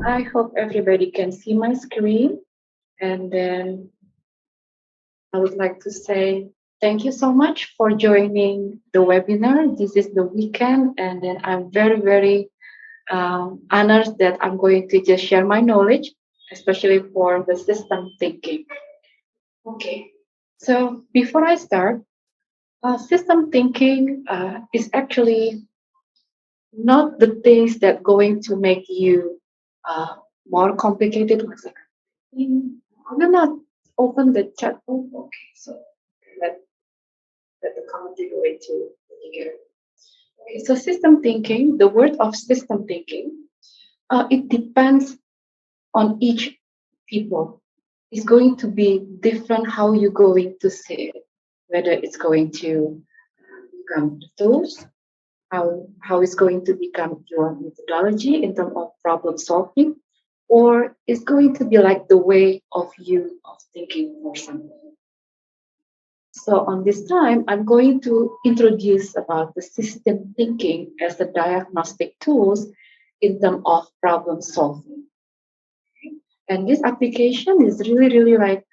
I hope everybody can see my screen. And then I would like to say thank you so much for joining the webinar. This is the weekend, and then I'm very, very honored that I'm going to just share my knowledge, especially for the system thinking. Okay, so before I start, system thinking is actually not the things that going to make you uh, more complicated. One second. I will not open the chat. Oh, okay, so let, let the comment take away to here. Okay, so system thinking, the word of system thinking, it depends on each people. It's going to be different how you're going to say it, whether it's going to become tools, how it's going to become your methodology in terms of problem solving, or it's going to be like the way of you of thinking for something. So on this time, I'm going to introduce about the system thinking as a diagnostic tools in terms of problem solving. And this application is really, really like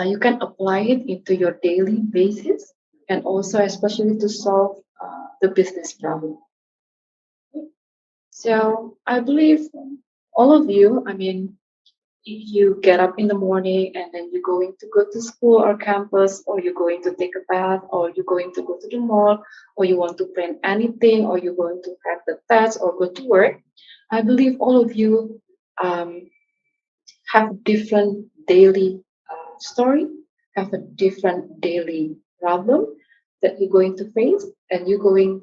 you can apply it into your daily basis and also especially to solve the business problem. So I believe all of you, I mean, if you get up in the morning and then you're going to go to school or campus, or you're going to take a bath, or you're going to go to the mall, or you want to plan anything, or you're going to have the test or go to work, I believe all of you um, have different daily story, have a different daily problem that you're going to face, and you're going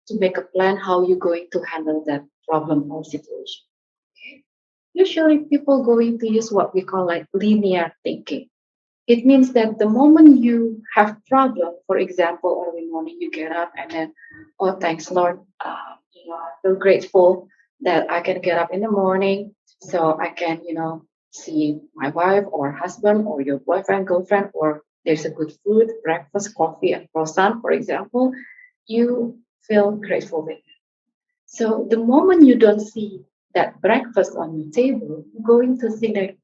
to make a plan how you're going to handle that problem or situation. Okay? Usually, people going to use what we call like linear thinking. It means that the moment you have problem, for example, early morning you get up and then, oh, thanks Lord, I feel grateful that I can get up in the morning so I can, see my wife or husband or your boyfriend, girlfriend, or there's a good food, breakfast, coffee, and croissant, for example, you feel grateful with it. So the moment you don't see that breakfast on your table, you're going to think like,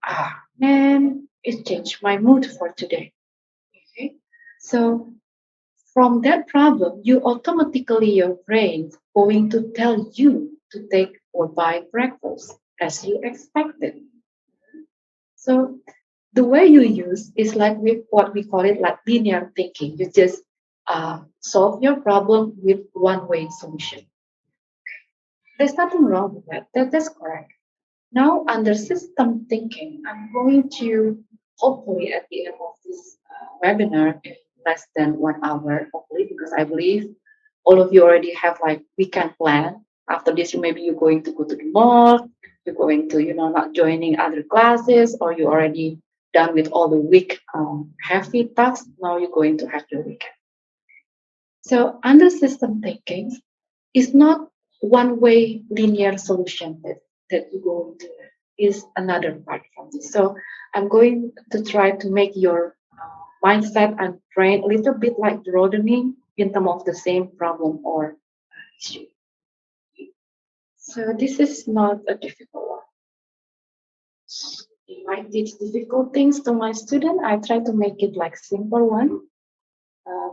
man, it changed my mood for today. Okay. So from that problem, you automatically your brain going to tell you to take or buy breakfast as you expected. So the way you use is like with what we call it like linear thinking. You just solve your problem with one way solution. There's nothing wrong with that. That's correct. Now, under system thinking, I'm going to hopefully at the end of this webinar in less than 1 hour, hopefully, because I believe all of you already have like weekend plan. After this, maybe you're going to go to the mall, you're going to, not joining other classes, or you're already done with all the week heavy tasks. Now you're going to have your weekend. So under system thinking, it's not one way linear solution that you go into, is another part from this. So I'm going to try to make your mindset and brain a little bit like broadening in terms of the same problem or issue. So this is not a difficult one. If I teach difficult things to my student, I try to make it like simple one.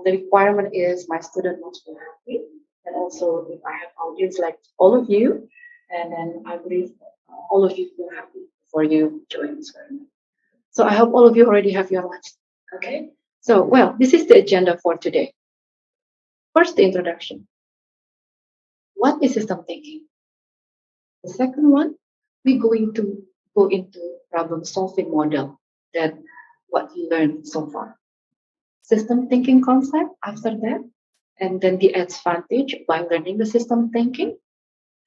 The requirement is my student must be happy, and also if I have audience like all of you, and then I believe all of you feel happy before you join this webinar. So I hope all of you already have your lunch. Okay. So well, this is the agenda for today. First, the introduction. What is system thinking? The second one, we're going to go into problem solving model, that what you learned so far. System thinking concept after that, and then the advantage by learning the system thinking,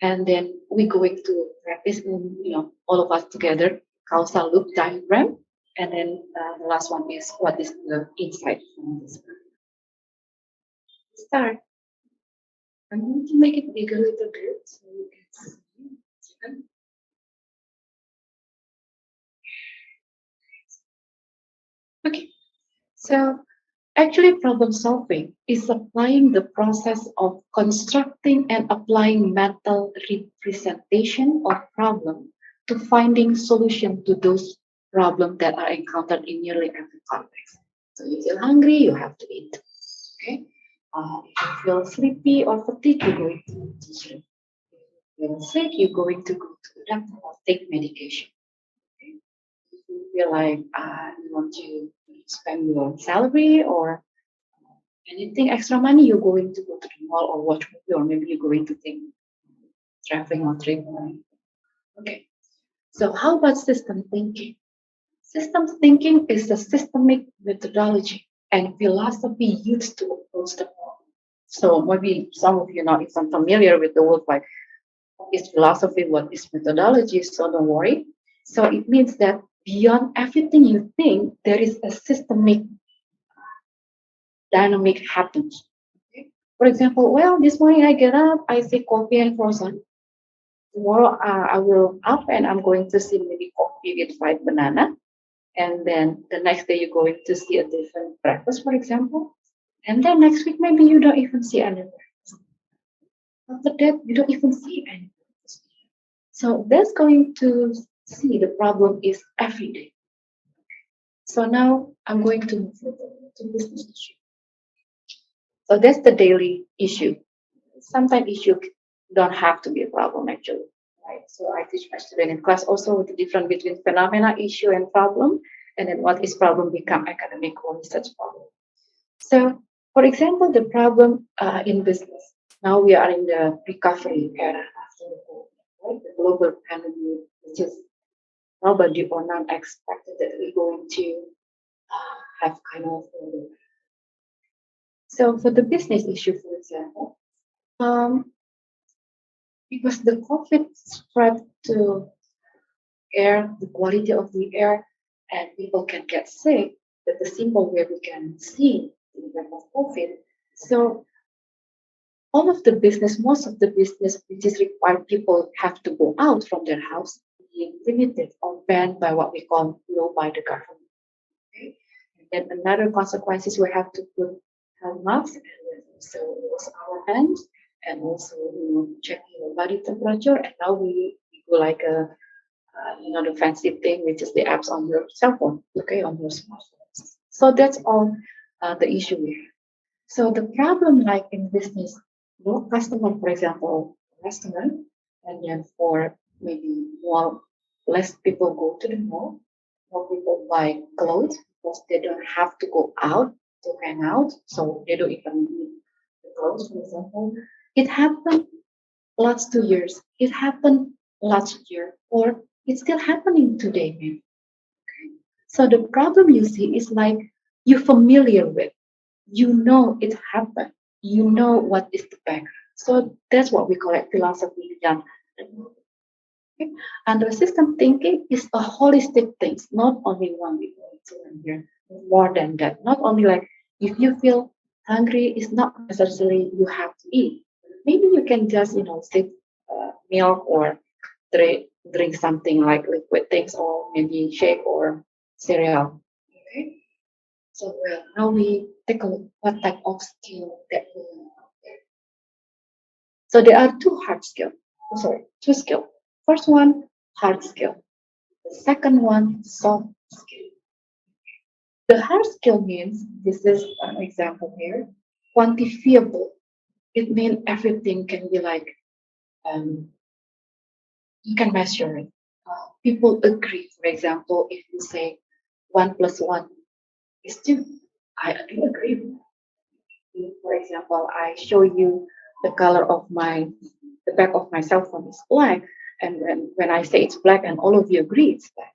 and then we're going to practice in, all of us together, causal loop diagram, and then the last one is what is the insight from this. Start. I'm going to make it bigger a little bit so you can see. Okay, so actually, problem solving is applying the process of constructing and applying mental representation of problem to finding solution to those problems that are encountered in nearly every context. So you feel hungry, you have to eat. Okay. If you feel sleepy or fatigued, you're going to sleep. If you feel sick, you're going to go to the doctor or take medication. Okay. If you feel like you want to spend your salary or anything extra money, you're going to go to the mall or watch movie, or maybe you're going to take traveling or trip. Okay. So how about system thinking? System thinking is a systemic methodology and philosophy used to approach the problem. So maybe some of you are not even familiar with the word like what is philosophy, what is methodology, so don't worry. So it means that beyond everything you think, there is a systemic dynamic happens. Okay? For example, well, this morning I get up, I see coffee and frozen. Tomorrow I will up and I'm going to see maybe coffee with fried banana. And then the next day you're going to see a different breakfast, for example. And then next week maybe you don't even see any breakfast. After that you don't even see any breakfast. So that's going to see the problem is every day. So now I'm going to move to business issue. So that's the daily issue. Sometimes issue don't have to be a problem actually. Right? So I teach my student in class also the difference between phenomena, issue, and problem, and then what is problem become academic or research problem. So, for example, the problem in business. Now we are in the recovery era after the COVID, right? The global pandemic, which is nobody or none expected that we're going to have kind of. So for the business issue, for example, because the COVID spread to air, the quality of the air, and people can get sick. That's the simple way we can see the impact of COVID. So all of the business, most of the business which is required people have to go out from their house, being limited or banned by what we call law by the government. Okay? And then another consequences we have to put hand masks and also wash our hands and also checking your body temperature. And now we go like a the fancy thing, which is the apps on your cell phone, okay, on your smartphone. So that's all the issue we have. So the problem, like in business, no customer, for example, restaurant, and then for maybe more, less people go to the mall, more people buy clothes because they don't have to go out to hang out, so they don't even need the clothes, for example. It happened last 2 years. It happened last year, or it's still happening today, maybe. So the problem you see is like you're familiar with, you know it happened, you know what is the background. So that's what we call it philosophy done. Okay? And the system thinking is a holistic thing, not only one we go to learn here, more than that. Not only like if you feel hungry, it's not necessarily you have to eat. Maybe you can just sip milk or drink something like liquid things or maybe shake or cereal. Okay. So now we take a look what type of skill that we learn out there. So there are two skill. First one, hard skill. The second one, soft skill. The hard skill means, this is an example here, quantifiable. It means everything can be like, you can measure it. People agree, for example, if you say 1 plus 1 is 2, I do agree with that. For example, I show you the color of the back of my cell phone is black, and when I say it's black and all of you agree it's black,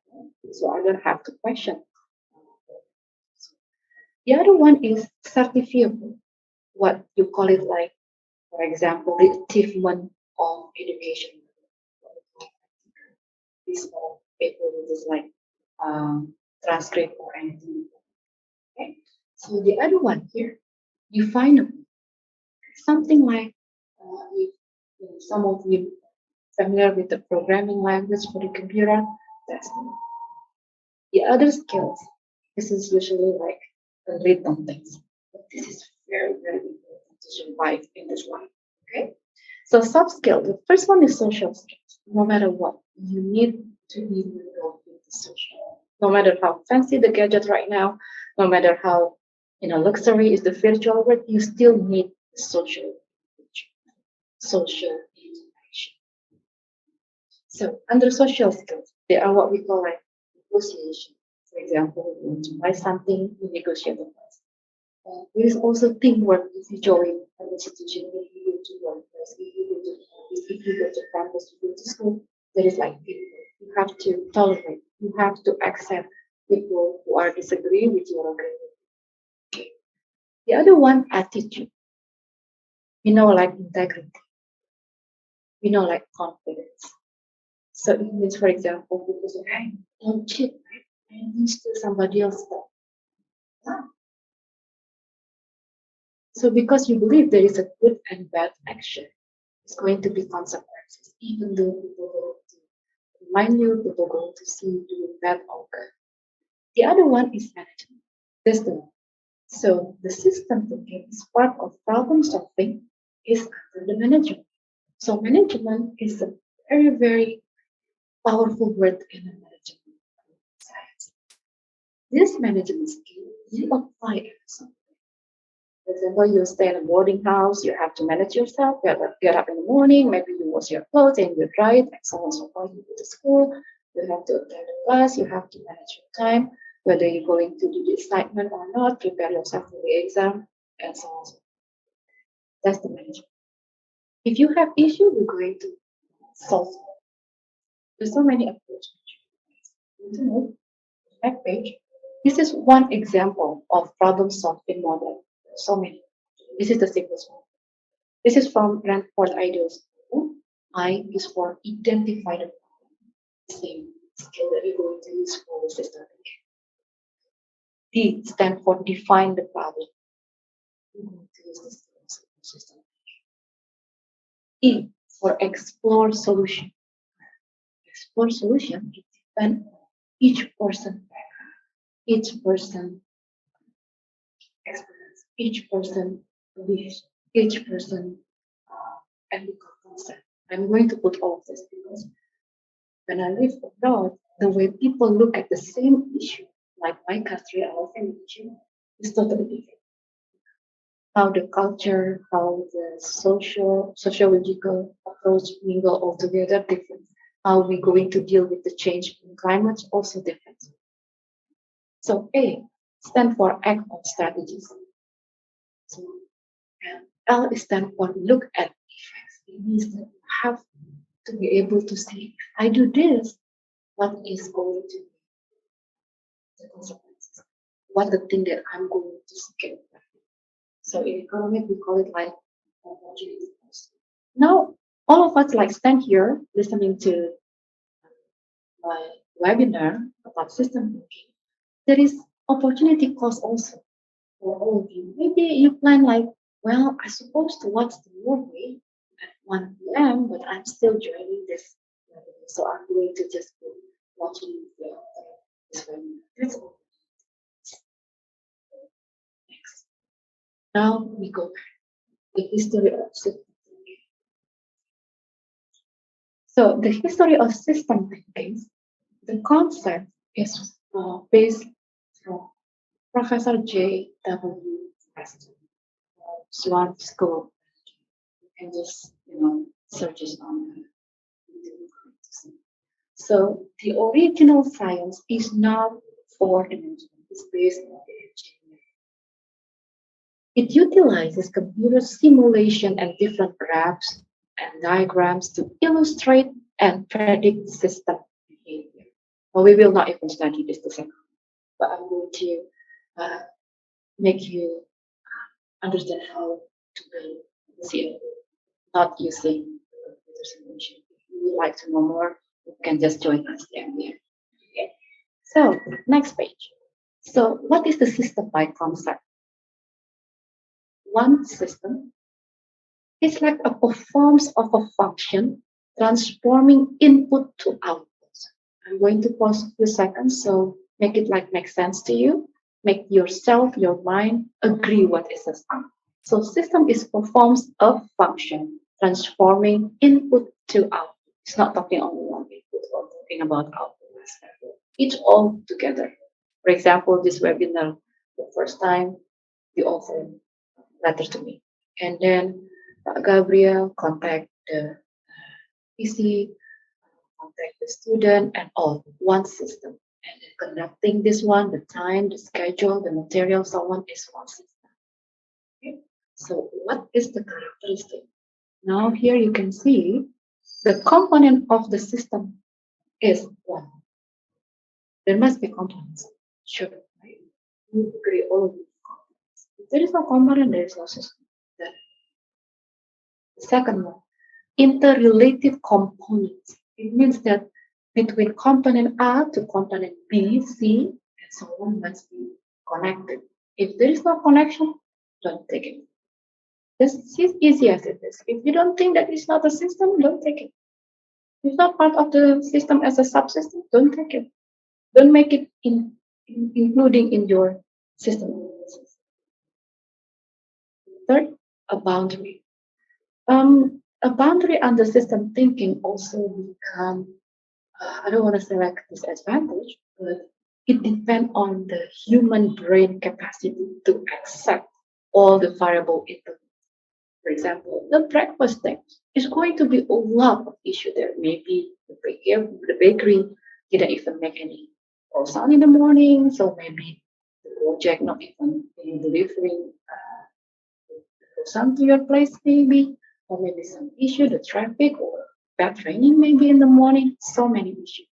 so I don't have to question. The other one is certifiable, what you call it like, for example, the achievement of education. This paper which is like transcript or anything. Okay. So the other one here, you find something like if some of you familiar with the programming language for the computer, that's the other skills. This is usually like written things, but this is very, very important to survive in this life. Okay. So soft skill, the first one is social skills. No matter what, you need to be involved with the social. No matter how fancy the gadget right now, no matter how luxury is the virtual world, you still need social interaction. So under social skills, there are what we call like negotiation. For example, you want to buy something, you negotiate the price. There is also teamwork if you join an institution, if you go to workplace, if you go to office, if you go to campus, if you go to school, there is like teamwork. You have to tolerate, you have to accept people who are disagree with your agreement. Okay. The other one, attitude. Like integrity. Like confidence. So it means, for example, people say, hey, don't cheat, right? And steal somebody else's stuff. Yeah. So because you believe there is a good and bad action, it's going to be consequences, even though people are going to remind you, people are going to see you doing bad or good. The other one is management. This the one. So the system thinking is part of problem solving is under the management. So management is a very, very powerful word in the management science. This management skill you apply every. For example, you stay in a boarding house, you have to manage yourself, get up in the morning, maybe you wash your clothes and you dry it, and so on and so forth. You go to school, you have to attend the class, you have to manage your time, whether you're going to do the assignment or not, prepare yourself for the exam, and so on and so forth. That's the management. If you have issue, you're going to solve it. There's so many approaches. Next page. This is one example of problem solving model. So many. This is the simplest one. This is from Brantford Ideals. I is for identify the problem. Same skill that you're going to use for the system. D stand for define the problem. You're going to use this system. E for explore solution. Explore solution, it depends on each person background, each person experience, each person beliefs, each person ethical concept. I'm going to put all of this because when I live abroad, the way people look at the same issue, like my country, our same issue, is totally different. How the culture, how the sociological approach mingle all together different. How we going to deal with the change in climate also different. So A stand for act on strategies. So and L stand for look at effects. It means that you have to be able to see if I do this, what is going to be the consequences? What the thing that I'm going to scale. So in economics we call it like opportunity cost. Now all of us like stand here listening to my webinar about system thinking. There is opportunity cost also for all of you. Maybe you plan like, well, I'm supposed to watch the movie at 1 p.m., but I'm still joining this webinar. So I'm going to just go watching this webinar. That's all. Next. Now we go back. The history of system thinking. So the history of system thinking, the concept is based from Professor J. W. Preston, Swan School. You can just, search it on. So the original science is not for management. It's based on the engineering. It utilizes computer simulation and different graphs and diagrams to illustrate and predict system behavior. Well, we will not even study this the second, but I'm going to make you understand how to build the CFO, not using computer simulation. If you would like to know more, you can just join us there. Okay. So next page. So what is the system by concept? One system is like a performance of a function transforming input to output. I'm going to pause a few seconds so make it like make sense to you. Make yourself, your mind agree what is a system. So system is performs a function transforming input to output. It's not talking only one input or talking about output aspect. It's all together. For example, this webinar, the first time you offer letter to me, and then Gabriel contact the PC, contact the student, and all one system. And then conducting this one, the time, the schedule, the material, so on is one system. Okay? So what is the characteristic? Now here you can see the component of the system is one. There must be components. Sure, right? You agree all of these components. If there is no component, there is no system. Then the second one, interrelated components. It means that between component A to component B, C, and so on must be connected. If there is no connection, don't take it. This is easy as it is. If you don't think that it's not a system, don't take it. If it's not part of the system as a subsystem, don't take it. Don't make it including in your system. Third, a boundary. A boundary under system thinking also become, I don't want to say like disadvantage, but it depends on the human brain capacity to accept all the variable input. For example, the breakfast thing is going to be a lot of issue there. Maybe the bakery didn't even make any croissant in the morning, so maybe the project not even delivering croissant to your place, maybe, or maybe some issue, the traffic or bad training, maybe in the morning. So many issues.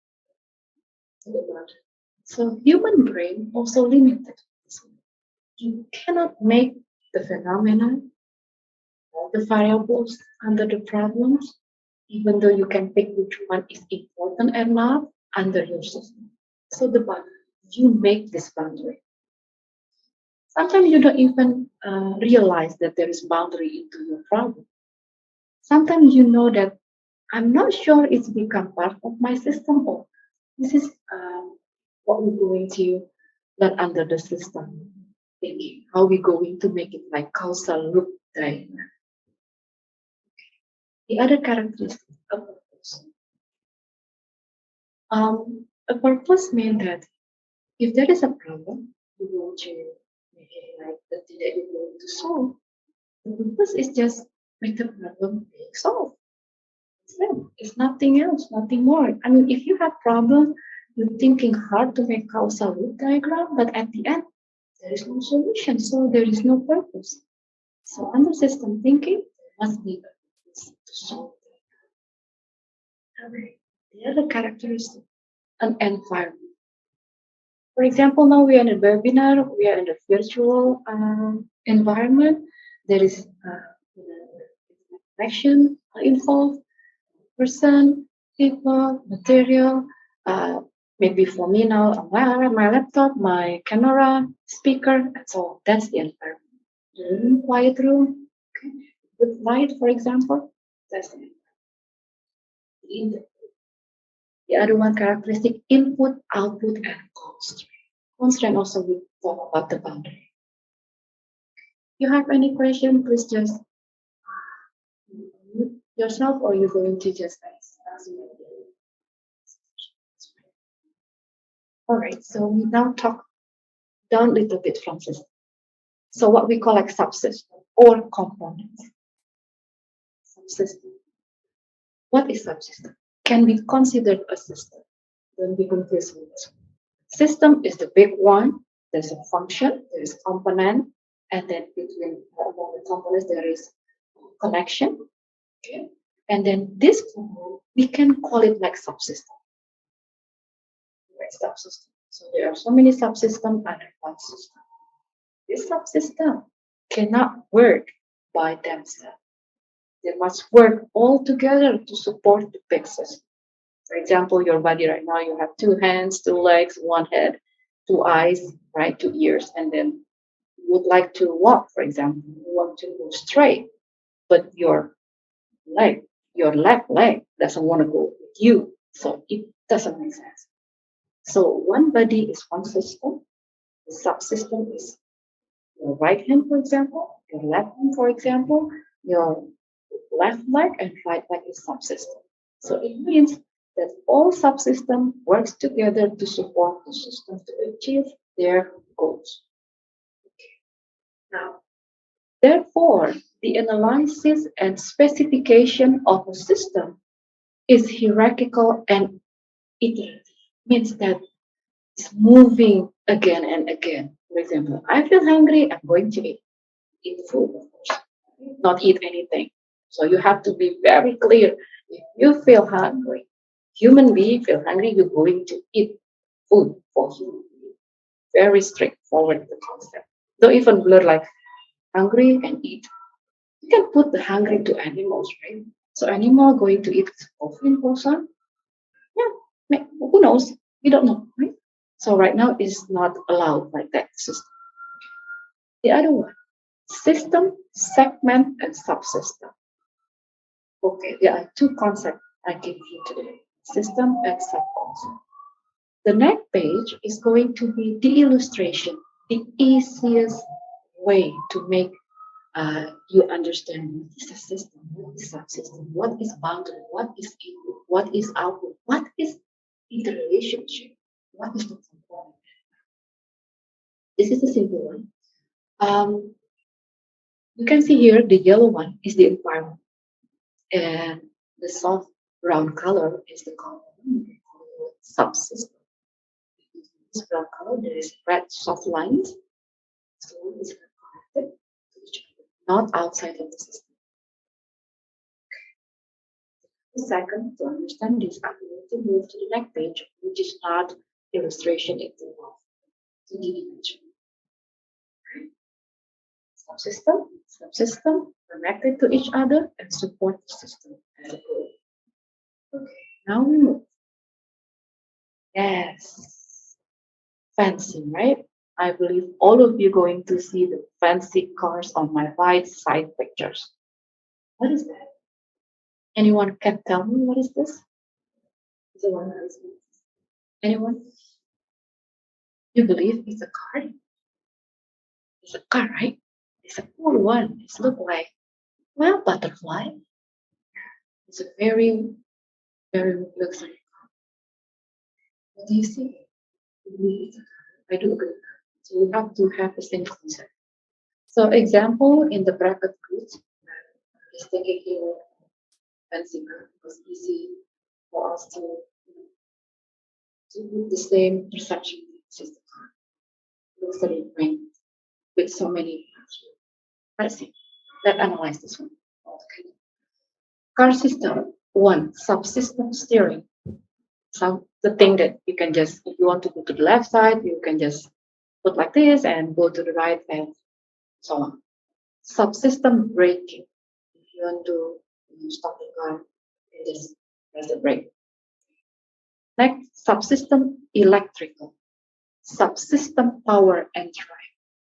So human brain also limited. You cannot make the phenomena the variables under the problems, even though you can pick which one is important or not under your system. So the boundary, you make this boundary. Sometimes you don't even realize that there is boundary into your problem. Sometimes you know that I'm not sure it's become part of my system or this is what we're going to learn under the system thinking. How we're going to make it like causal loop diagram. The other characteristic of purpose. A purpose means that if there is a problem, you want to make it like the thing that you're going to solve. The purpose is just make the problem being solved. It's nothing else, nothing more. I mean, if you have problem, you're thinking hard to make causal loop diagram, but at the end, there is no solution, so there is no purpose. So under system thinking, there must be a purpose to solve it. The other characteristic, an environment. For example, now we are in a webinar, we are in a virtual environment. There is connection involved, person, people, material. Maybe for me now, my laptop, my camera, speaker, and so on. That's the environment. The quiet room, okay. With light, for example, that's the environment. The other one characteristic, input, output, and constraint. Constraint also we talk about the boundary. You have any question, please just mute yourself or you're going to just ask me. All right, so we now talk down a little bit from system. So what we call like subsystem or components. Subsystem. What is subsystem? Can be considered a system. Don't be confused with this. System is the big one. There's a function, there is component, and then between among the components there is connection. Okay. And then this component, we can call it like subsystem. Right, subsystem. So there are so many subsystems under one system. This subsystem cannot work by themselves. They must work all together to support the big system. For example, your body right now, you have 2 hands, 2 legs, 1 head, 2 eyes, right, 2 ears, and then you would like to walk, for example. You want to go straight, but your left leg doesn't want to go with you. So it doesn't make sense. So one body is one system. The subsystem is your right hand, for example, your left hand, for example, your left leg and right leg is subsystem. So it means that all subsystems works together to support the system to achieve their goals. Now, therefore, the analysis and specification of a system is hierarchical and iterative. Means that it's moving again and again. For example, I feel hungry, I'm going to eat food, of course, not eat anything. So you have to be very clear. If you feel hungry, human being feel hungry, you're going to eat food for human being. Very straightforward the concept. Don't even blur like hungry and eat. You can put the hungry to animals, right? So animal going to eat coffee for some? Yeah, who knows? We don't know, right? So right now it's not allowed like that system. The other one, system, segment, and subsystem. Okay, there are two concepts I give you today, system and subconcept. The next page is going to be the illustration, the easiest way to make you understand what is a system, what is subsystem, what is boundary, what is input, what is output, what is interrelationship, what is the component. This is a simple one. You can see here the yellow one is the environment, and the soft brown color is the component subsystem. This brown color, there is red soft lines, so it's connected to each other, not outside of the system. Second, to understand this, I'm going to move to the next page, which is not illustration itself, 2D dimension. Subsystem, connected to each other and support the system as a whole. Okay, now we move. Yes, fancy, right? I believe all of you going to see the fancy cars on my right side pictures. What is that? Anyone can tell me what is this? Is it one that is anyone? You believe it's a car? It's a car, right? It's a cool one. It looks like, well, butterfly. It's a very, very luxury car. What do you see? You believe it's a car. I do agree. So we have to have the same concept. So example in the bracket goods, just taking here fancy car because easy for us to put the same perception as the car. Luxury brand with so many parts. Let's see. Let's analyze this one. Okay. Car system one, subsystem steering. So the thing that you can just, if you want to go to the left side, you can just put like this and go to the right and so on. Subsystem braking. If you want to stop the car, you just press the brake. Next, subsystem electrical. Subsystem power and drive.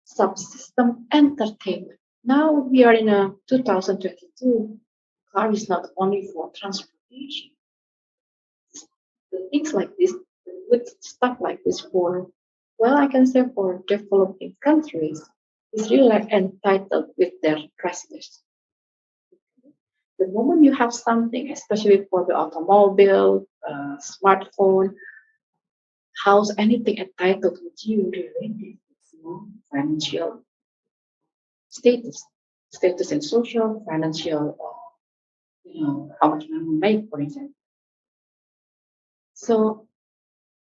Subsystem entertainment. Now we are in a 2022. Car is not only for transportation. The things like this, with stuff like this for, well, I can say for developing countries, is really like entitled with their prestige. The moment you have something, especially for the automobile, smartphone, house, anything entitled with you related to financial status and social, financial, how much money you make, for example. So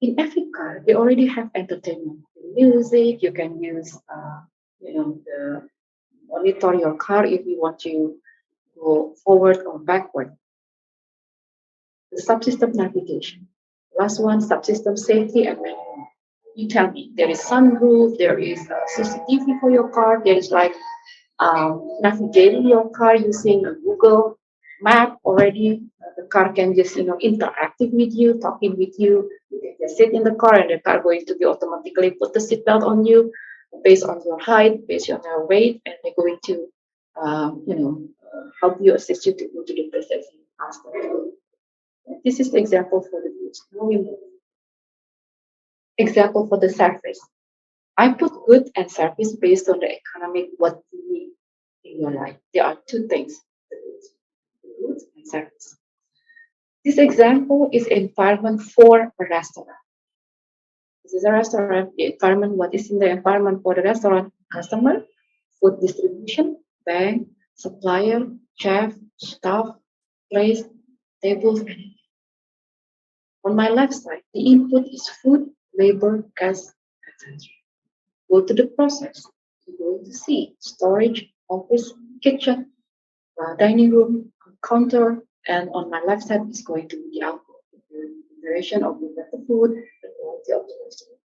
in Africa, they already have entertainment, music. You can use, the monitor your car if you want to go forward or backward. The subsystem navigation. Last one, subsystem safety and manual. You tell me, there is sunroof, there is CCTV for your car, there is like navigating your car using a Google map already. The car can just, interacting with you, talking with you. You can just sit in the car and the car going to be automatically put the seatbelt on you based on your height, based on your weight, and they're going to, help you, assist you to go to the place that you asked them to go. This is the example for the goods. Now we move. Example for the service. I put good and service based on the economic what you need in your life. There are two things, the goods and service. This example is environment for a restaurant. This is a restaurant. The environment, what is in the environment for the restaurant? Customer, food distribution, bank, supplier, chef, staff, place, tables, and on my left side, the input is food, labor, gas, etc. Go to the process. You're going to see storage, office, kitchen, dining room, counter, and on my left side is going to be the output, the duration of the food, the quality of the restaurant.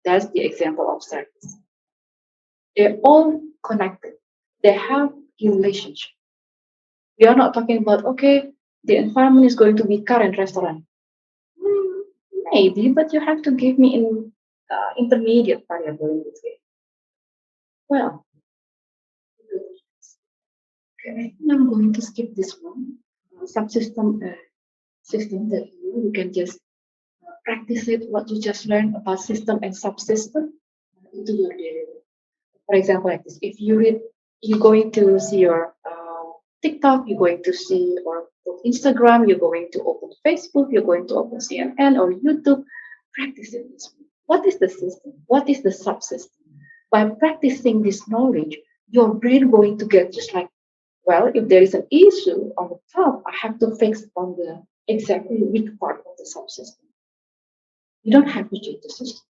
That's the example of service. They're all connected. They have a relationship. We are not talking about, okay, the environment is going to be current restaurant. Maybe, but you have to give me an intermediate variable in between. Well, okay, I think I'm going to skip this one. Subsystem system that you can just practice it, what you just learned about system and subsystem into your daily life. For example, like this, if you read, you're going to see your TikTok, you're going to see or Instagram, you're going to open Facebook, you're going to open CNN or YouTube. Practice it this way. What is the system? What is the subsystem? By practicing this knowledge, your brain going to get just like, well, if there is an issue on the top, I have to fix on the exactly which part of the subsystem. You don't have to change the system.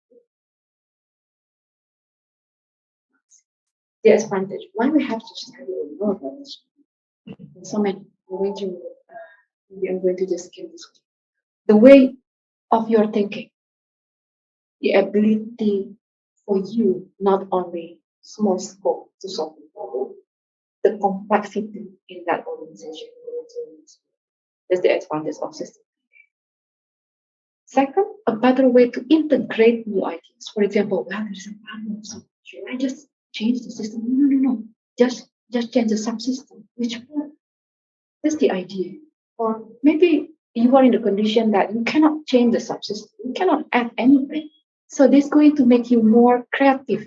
The advantage. Why we have to study and know about this? So many. I'm going to just skip this. The way of your thinking, the ability for you not only small scope to solve the problem, the complexity in that organization. That's the advantage of system. Second, a better way to integrate new ideas. For example, well, there's a problem, so should I just change the system? No. Just change the subsystem. Which one? That's the idea. Or maybe you are in the condition that you cannot change the subsystem. You cannot add anything. So this is going to make you more creative,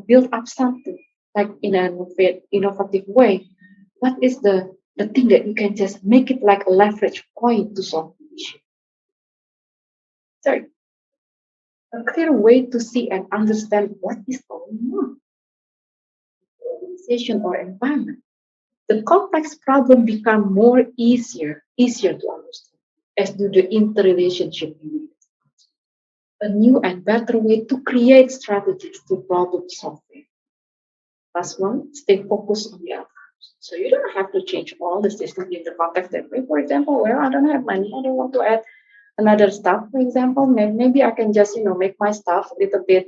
build up something like in an innovative way. What is the thing that you can just make it like a leverage point to solve the issue? Third, a clear way to see and understand what is going on in the organization or environment. The complex problem become more easier to understand, as do the interrelationship in it. A new and better way to create strategies to problem solving. Last one, stay focused on the outcomes. So you don't have to change all the system in the context that way. For example, well, I don't have money, I don't want to add another stuff. For example, maybe I can just make my stuff a little bit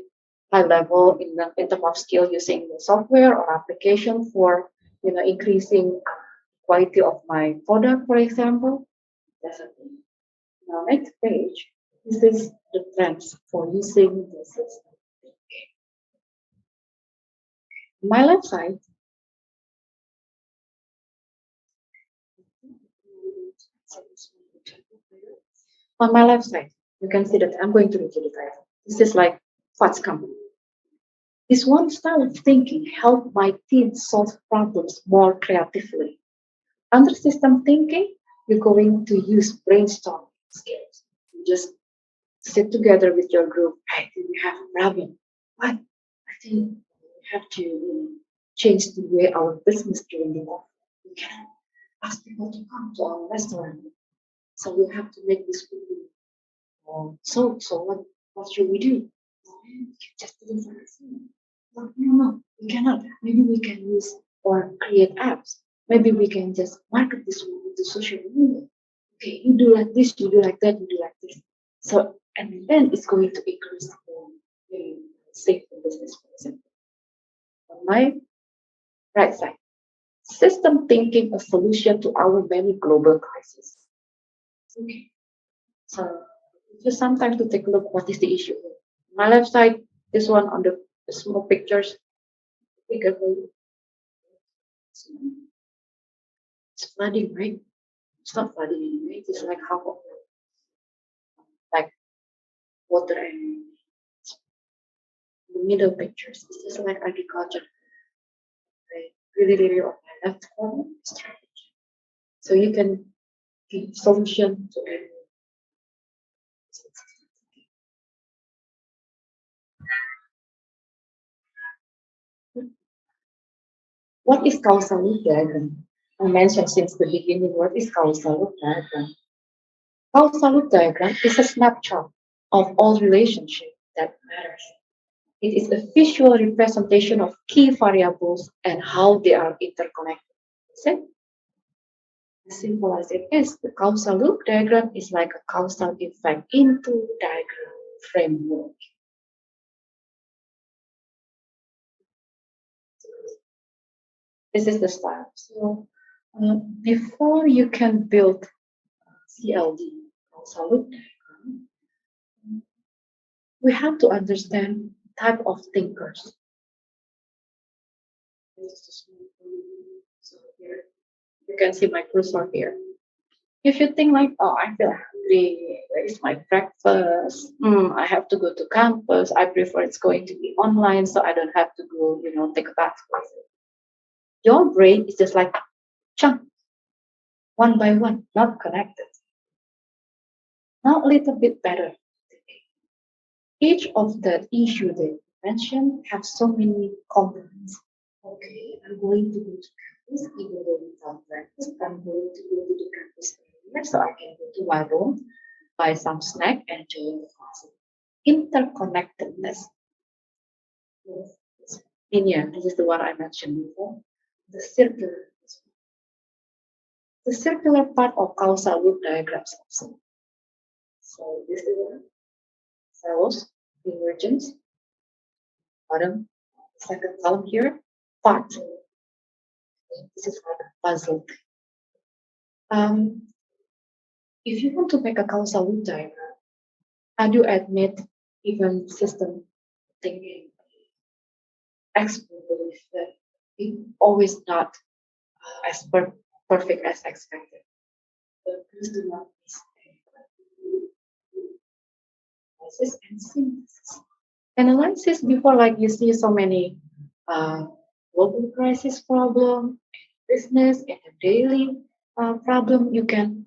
high level in terms of skill using the software or application for increasing quality of my product, for example. That's a thing. Now, next page. This is the trends for using the system. My left side. On my left side, you can see that I'm going to read you the title. This is like what's coming. This one style of thinking helped my team solve problems more creatively. Under system thinking, you're going to use brainstorming skills. You just sit together with your group. I think we have a problem. What? I think we have to change the way our business doing it. We can ask people to come to our restaurant. So we have to make this food. So what should we do? We can just do it for the food. No, we cannot. Maybe we can use or create apps. Maybe we can just market this with the social media. Okay, you do like this, you do like that, you do like this. So, and then it's going to increase the safe business, for example. On my right side, system thinking a solution to our many global crises. Okay, so just sometimes to take a look what is the issue. My left side, this one on the small pictures, bigger for you. It's flooding, right? It's not flooding anyway. It's like half of like water and the middle pictures. It's just like agriculture. Right? Really on my left corner strategy. So you can solution to it. What is causal loop diagram? I mentioned since the beginning what is causal loop diagram. Causal loop diagram is a snapshot of all relationships that matters. It is a visual representation of key variables and how they are interconnected. See? As simple as it is, the causal loop diagram is like a causal effect into diagram framework. This is the style. So before you can build CLD, causal loop diagram, we have to understand type of thinkers. So here you can see my cursor here. If you think like, oh, I feel hungry, where is my breakfast? I have to go to campus. I prefer it's going to be online, so I don't have to go, take a bath. Your brain is just like chunk, one by one, not connected. Now a little bit better. Each of the issue that you mentioned have so many components. Okay, I'm going to go to campus, even though without breakfast, I'm going to go to the campus earlier so I can go to my room, buy some snack, and join the class. Interconnectedness. Linear, this is the one I mentioned before. The circular. The circular part of causal loop diagrams also. So this is one. Cells, emergence, bottom, second column here, part. This is like a puzzle. If you want to make a causal loop diagram, I do admit even system thinking experts believe that it always not as perfect as expected. But please do not mistake analysis and synthesis. Analysis before, like you see so many global crisis problem, business, and a daily problem, you can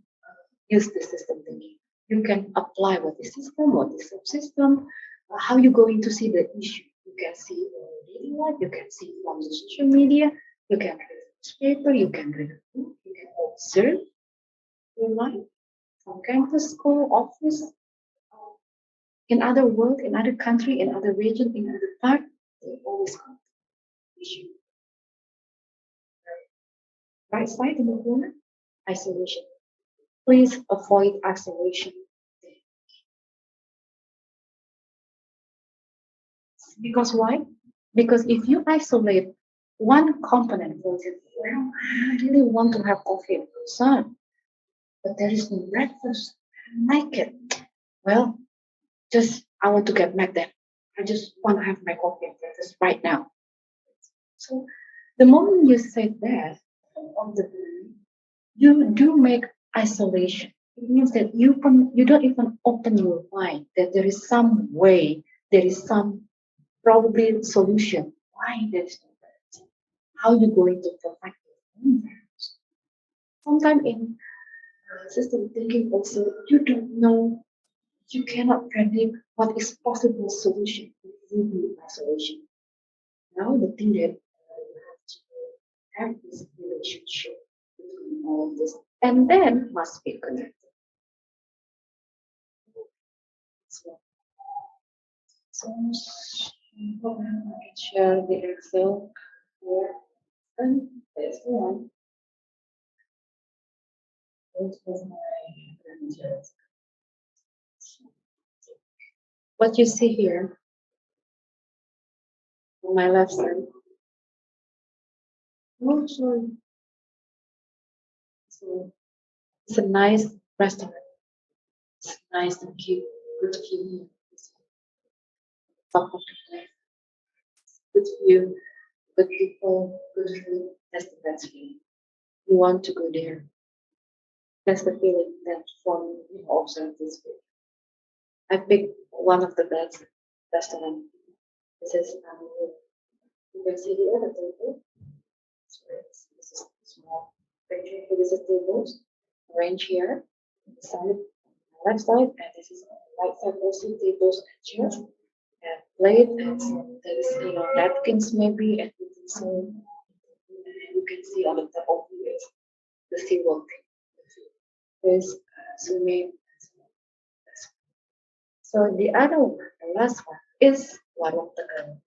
use the system thinking. You can apply what is system, what is subsystem, how you going to see the issue. You can see from daily life, you can see from the social media, you can read a newspaper, you can read a book, you can observe your life from campus, school, office, in other world, in other country, in other region, in other part, they always come to issue. Right side in the corner, isolation. Please avoid isolation. Because why? Because if you isolate one component, for example, well, I really want to have coffee and croissant, but there is no breakfast. I like it. Well, just I want to get back then. I just want to have my coffee and breakfast right now. So the moment you say that on the brain, you do make isolation. It means that you don't even open your mind that there is some way, there is some probably solution. Why there is no breakfast? How you going to protect your own breakfast? Sometimes in system thinking also, you don't know, you cannot predict what is possible solution if you do isolation. Now the thing that you have to have this relationship between all of this, and then must be connected. So I can share the Excel here, and this one. This was my images. What you see here on my left side. Oh, sorry. So it's a nice restaurant. It's nice and cute, good view. Top of the place. Good view, good people, good food. That's the best feeling. You want to go there. That's the feeling that from observe this week. I picked one of the best restaurants. This is you can see the other table. So this is small picture. This is tables. arranged here on the side, on the left side, and this is on the right side also tables and chairs and plate and there is napkins maybe and so you can see on the top of it the single thing. There's swimming. So the other one, the last one is warung tegal.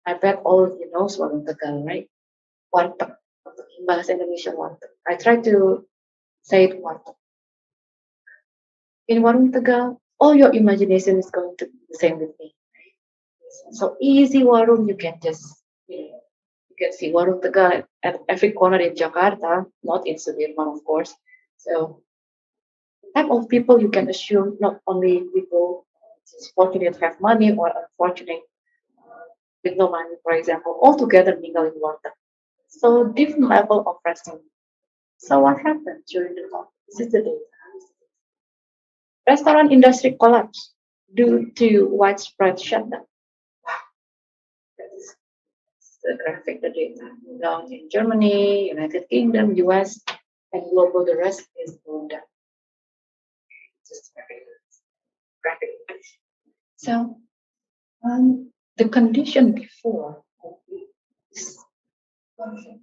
I bet all of you know warung tegal, right? Warteg. In bahasa Indonesia warteg. I try to say it warteg. In warung tegal, all your imagination is going to be the same with me. So easy warung, you can just, you can see warung tegal at every corner in Jakarta, not in Sudirman, of course. So type of people you can assume not only people just fortunate have money or unfortunate with no money, for example, all together mingle in water. So different level of restaurant. So what happened during the talk? This is the data. Restaurant industry collapsed due to widespread shutdown. That is the graphic, the data. Down in Germany, United Kingdom, US, and global, the rest is going down. Just graphic. So the condition before is perfect.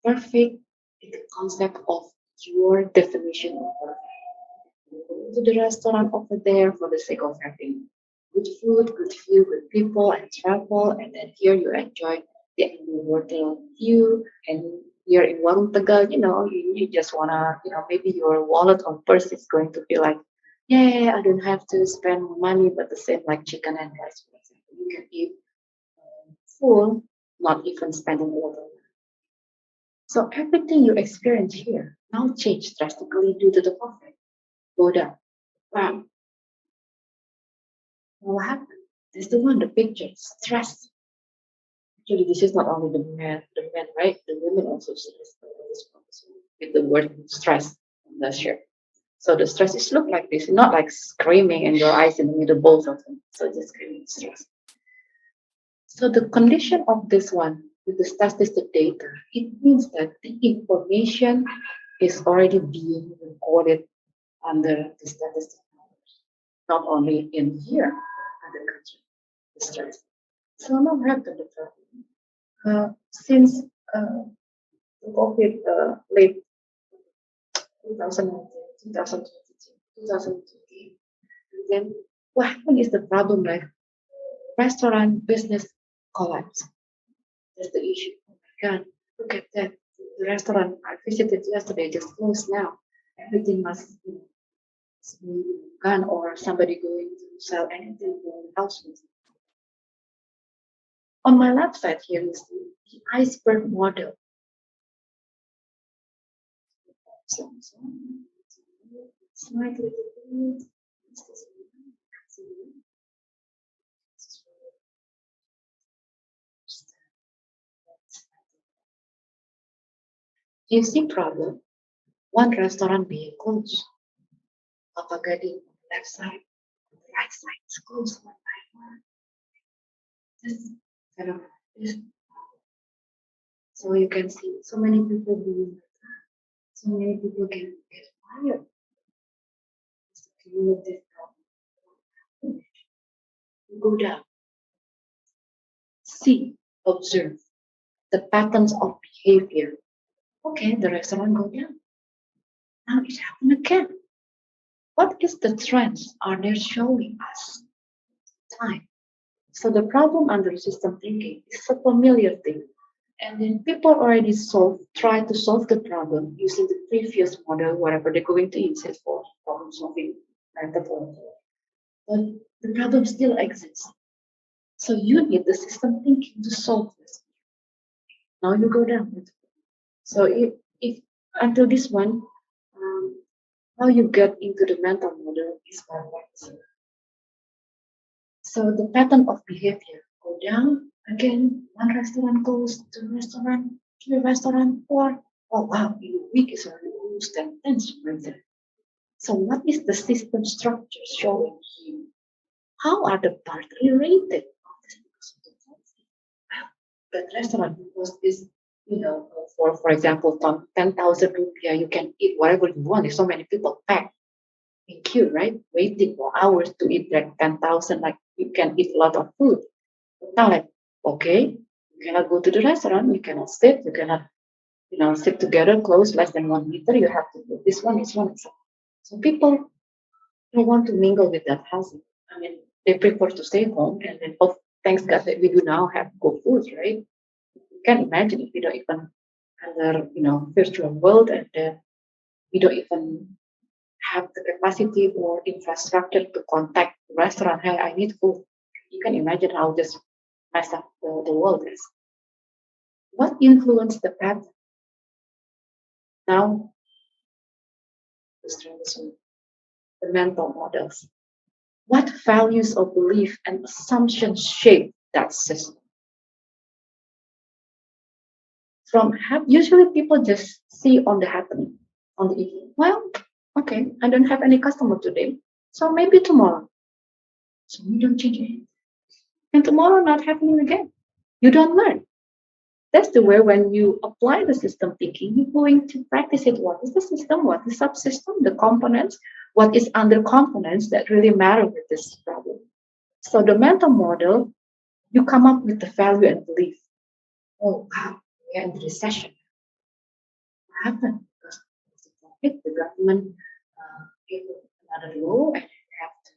Perfect is the concept of your definition of perfect. You go to the restaurant over there for the sake of having good food, good view, good people, and travel, and then here you enjoy the underwater view. And here in Warung Tegal, you just wanna, maybe your wallet or purse is going to be like, yeah, I don't have to spend money, but the same like chicken and rice, for example. You can eat full, not even spending a lot of money. So everything you experience here now changed drastically due to the COVID. Go down. Wow. What happened? This is the one, the picture. Stress. Actually, this is not only the men, right? The women also stress with the word stress on the shirt. So the stress is look like this, not like screaming and your eyes in the middle, both of them. So just screaming stress. So the condition of this one with the statistic data, it means that the information is already being recorded under the statistic numbers, not only in here, but the country, the stress. So now we have the problem. Since the COVID late 2019, 2022, 2020, then what happened is the problem like restaurant business collapse. That's the issue. Oh my God, look at that. The restaurant I visited yesterday just closed now. Everything must be gone or somebody going to sell anything from the house. On my left side here is the iceberg model. So, slightly different. You see problem, one restaurant being closed. Papa Gading on the left side, on the right side is closed one by one. This kind of this. So you can see so many people doing that. So many people can get fired. It's a cumulative problem. Go down. See, observe the patterns of behavior. Okay, the restaurant go down. Now it happened again. What is the trends are they showing us? Time. So the problem under system thinking is a familiar thing. And then people already try to solve the problem using the previous model, whatever they're going to use it for problem solving method. But the problem still exists. So you need the system thinking to solve this. Now you go down. So if until this one, how you get into the mental model is complex. So the pattern of behavior go down again. One restaurant goes, two restaurant, three restaurant, four. Oh wow, in a week is already almost 10 right there. So what is the system structure showing here? How are the parts related? Well, that restaurant because this for example, 10,000 rupiah, you can eat whatever you want. There's so many people packed in queue, right? Waiting for hours to eat like 10,000, like you can eat a lot of food. But now, like, okay, you cannot go to the restaurant, you cannot sit, you cannot, sit together close less than 1 meter. You have to do this one, this one. So people don't want to mingle with that housing. I mean, they prefer to stay home and then, oh, thanks God that we do now have good food, right? You can imagine if we don't even under, virtual world and then we don't even have the capacity or infrastructure to contact the restaurant. Hey, I need food. You can imagine how this mess up the world is. What influenced the pattern? Now, the mental models. What values or belief and assumptions shape that system? Usually people just see on the happening on the evening. Well, okay, I don't have any customer today, so maybe tomorrow. So you don't change it, and tomorrow not happening again. You don't learn. That's the way when you apply the system thinking, you're going to practice it. What is the system? What is subsystem? The components? What is under components that really matter with this problem? So the mental model, you come up with the value and belief. Oh wow, we're in the recession. What happened? Because the government gave another law and have to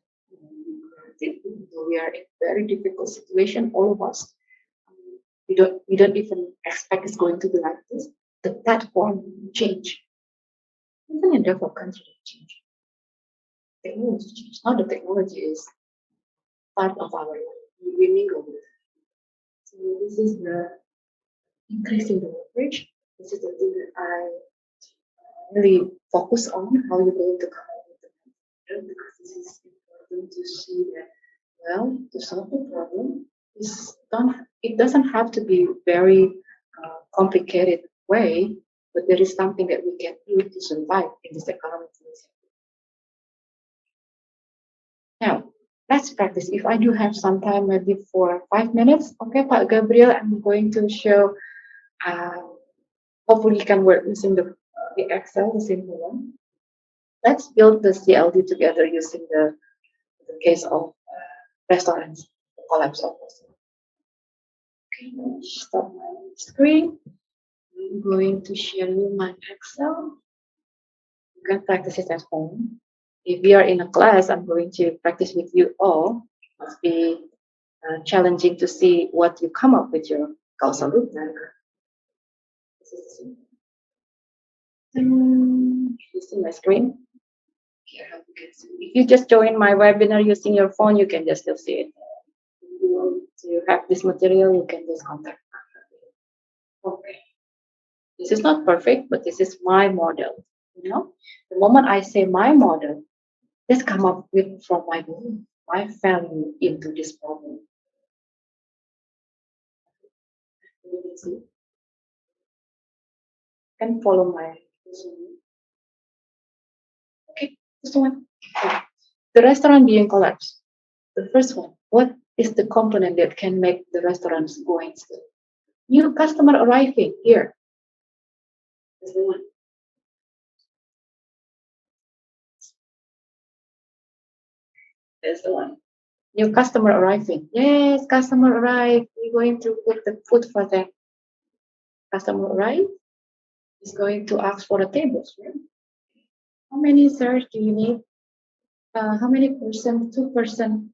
so we are in a very difficult situation, all of us. We don't even expect it's going to be like this. The platform change. Even in developed countries, change. Technology change. Now the technology is part of our life. We mingle with it. So this is the increasing the leverage. This is the thing that I really focus on how you're going to come up with the problem, because this is important to see that, well, to solve the problem it doesn't have to be very complicated way, but there is something that we can do to survive in this economic crisis. Now, let's practice. If I do have some time, maybe for 5 minutes, okay, Pak Gabriel, I'm going to show. Hopefully, you can work using the Excel, the simple one. Let's build the CLD together using the case of restaurants, the collapse of restaurants. Okay, stop my screen. I'm going to share you my Excel. You can practice it at home. If we are in a class, I'm going to practice with you all. It must be challenging to see what you come up with your causal loop. You see my screen? If you just join my webinar using your phone, you can just still see it. If you want to have this material, you can just contact me. Okay. This is not perfect, but this is my model. The moment I say my model, just come up with from my belief, my value into this problem. You can see. Can follow my resume. Okay, this one. The restaurant being collapsed. The first one. What is the component that can make the restaurants going still? New customer arriving here. That's the one. That's the one. New customer arriving. Yes, customer arrived. We're going to put the food for them. Customer arrived. Is going to ask for the tables, right? How many, sir, do you need? How many person? 2%,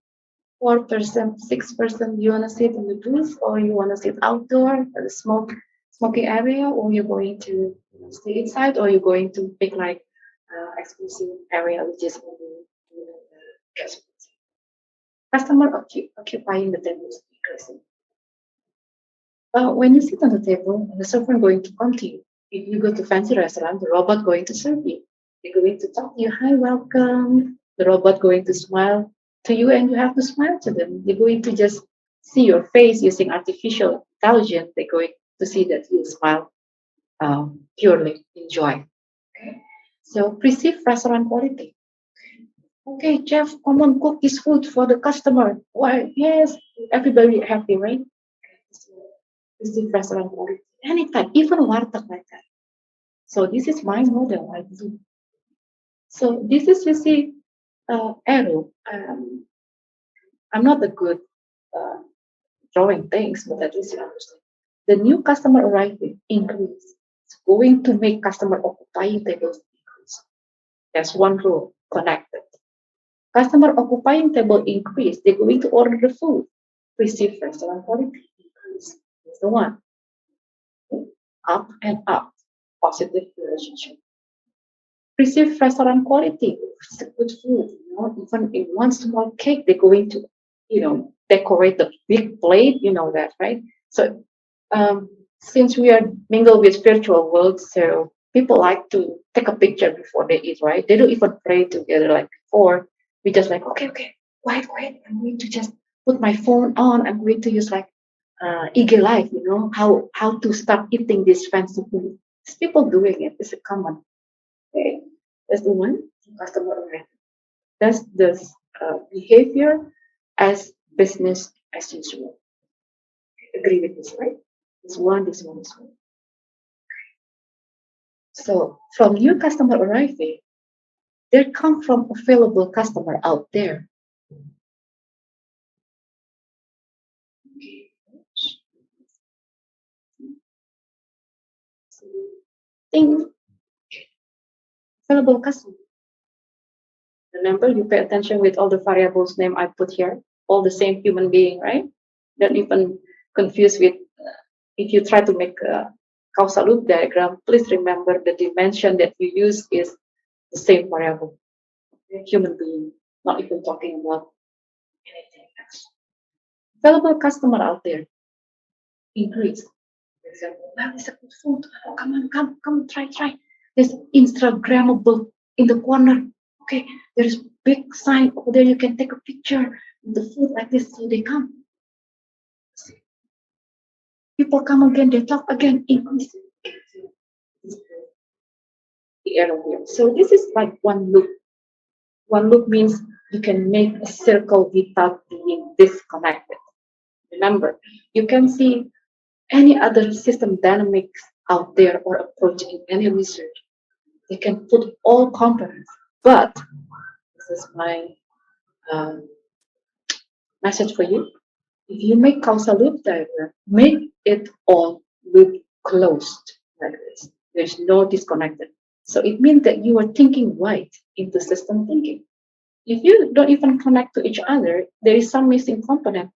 4%, 6%? Do you want to sit in the booth, or you want to sit outdoor at the smoking area, or you're going to stay inside, or you're going to pick like exclusive area which is only guest. Customer occupying the table is increasing. When you sit on the table, the server going to come to you. If you go to fancy restaurant, the robot going to serve you. They're going to talk to you, hi, welcome. The robot going to smile to you, and you have to smile to them. They're going to just see your face using artificial intelligence. They're going to see that you smile purely in joy. Okay? So perceive restaurant quality. Okay, chef, come on, cook this food for the customer. Why? Yes, everybody happy, right? Perceive restaurant quality. anytime, even warteg like that. So this is my model I do. So this is, you see, arrow. I'm not a good uh, drawing things, but at least you understand. The new customer arriving increase. It's going to make customer occupying tables increase. That's one rule connected. Customer occupying table increase. They're going to order the food. Receive restaurant quality increase. That's the one. Up and up. Positive relationship. Receive restaurant quality. It's a good food. Even in one small cake, they're going to, decorate the big plate. You know that, right? So since we are mingled with virtual world, so people like to take a picture before they eat, right? They don't even pray together like before. We just like, okay, wait, I'm going to just put my phone on. I'm going to use like IG Live, how to start eating this fancy food. There's people doing it. It's a common. Okay, that's the one customer oriented. That's the behavior as business as usual. Agree with this, right? This one, this one, this one. So from new customer arriving, there come from available customer out there. Think available customer. Remember, you pay attention with all the variables name I put here, all the same human being, right? Don't even confuse with, if you try to make a causal loop diagram, please remember the dimension that you use is the same variable, human being, not even talking about anything else. Available customer out there increase. For example, well, it's a good food. Oh, come, try. There's Instagrammable in the corner. Okay, there's big sign over there. You can take a picture of the food like this, so they come. People come again, they talk again, increase the error here. So this is like one loop. One loop means you can make a circle without being disconnected. Remember, you can see any other system dynamics out there or approach in any research. They can put all components, but this is my um, message for you. If you make causal loop diagram, make it all loop closed like this. There's no disconnected. So it means that you are thinking right into system thinking. If you don't even connect to each other, there is some missing component.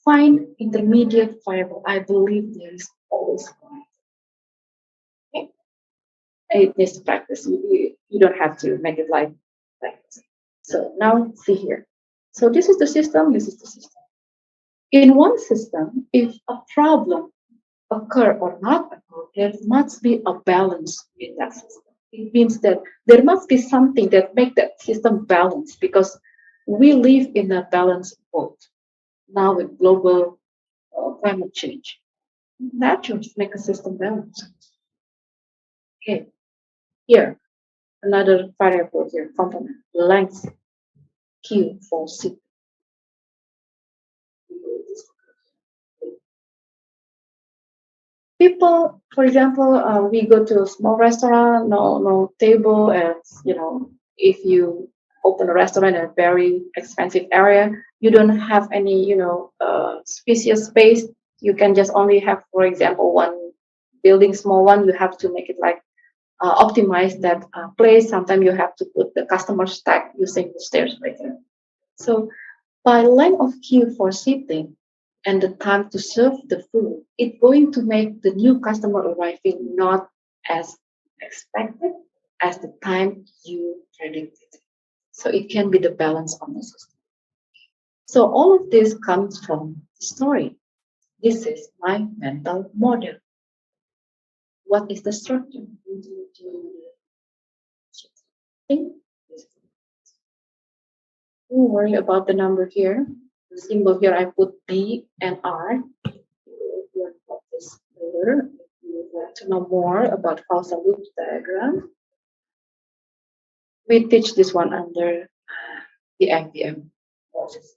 Find intermediate variable. I believe there is always one. Okay? It needs practice. You don't have to make it like this. So now see here. So this is the system, this is the system. In one system, if a problem occur or not occur, there must be a balance in that system. It means that there must be something that make that system balanced because we live in a balanced world now with global climate change. Natures make a system balanced. Okay, here another variable here, component length Q for C. People, for example, we go to a small restaurant, no table, and if you open a restaurant in a very expensive area, you don't have any, spacious space. You can just only have, for example, one building, small one. You have to make it like optimize that place. Sometimes you have to put the customer stack using the stairs right there. So by length of queue for seating and the time to serve the food, it's going to make the new customer arriving not as expected as the time you predicted. So it can be the balance of the system. So all of this comes from the story. This is my mental model. What is the structure? Don't worry about the number here. The symbol here, I put B and R. If you want to put this later, if you would like to know more about causal loop diagram, we teach this one under the MPM courses.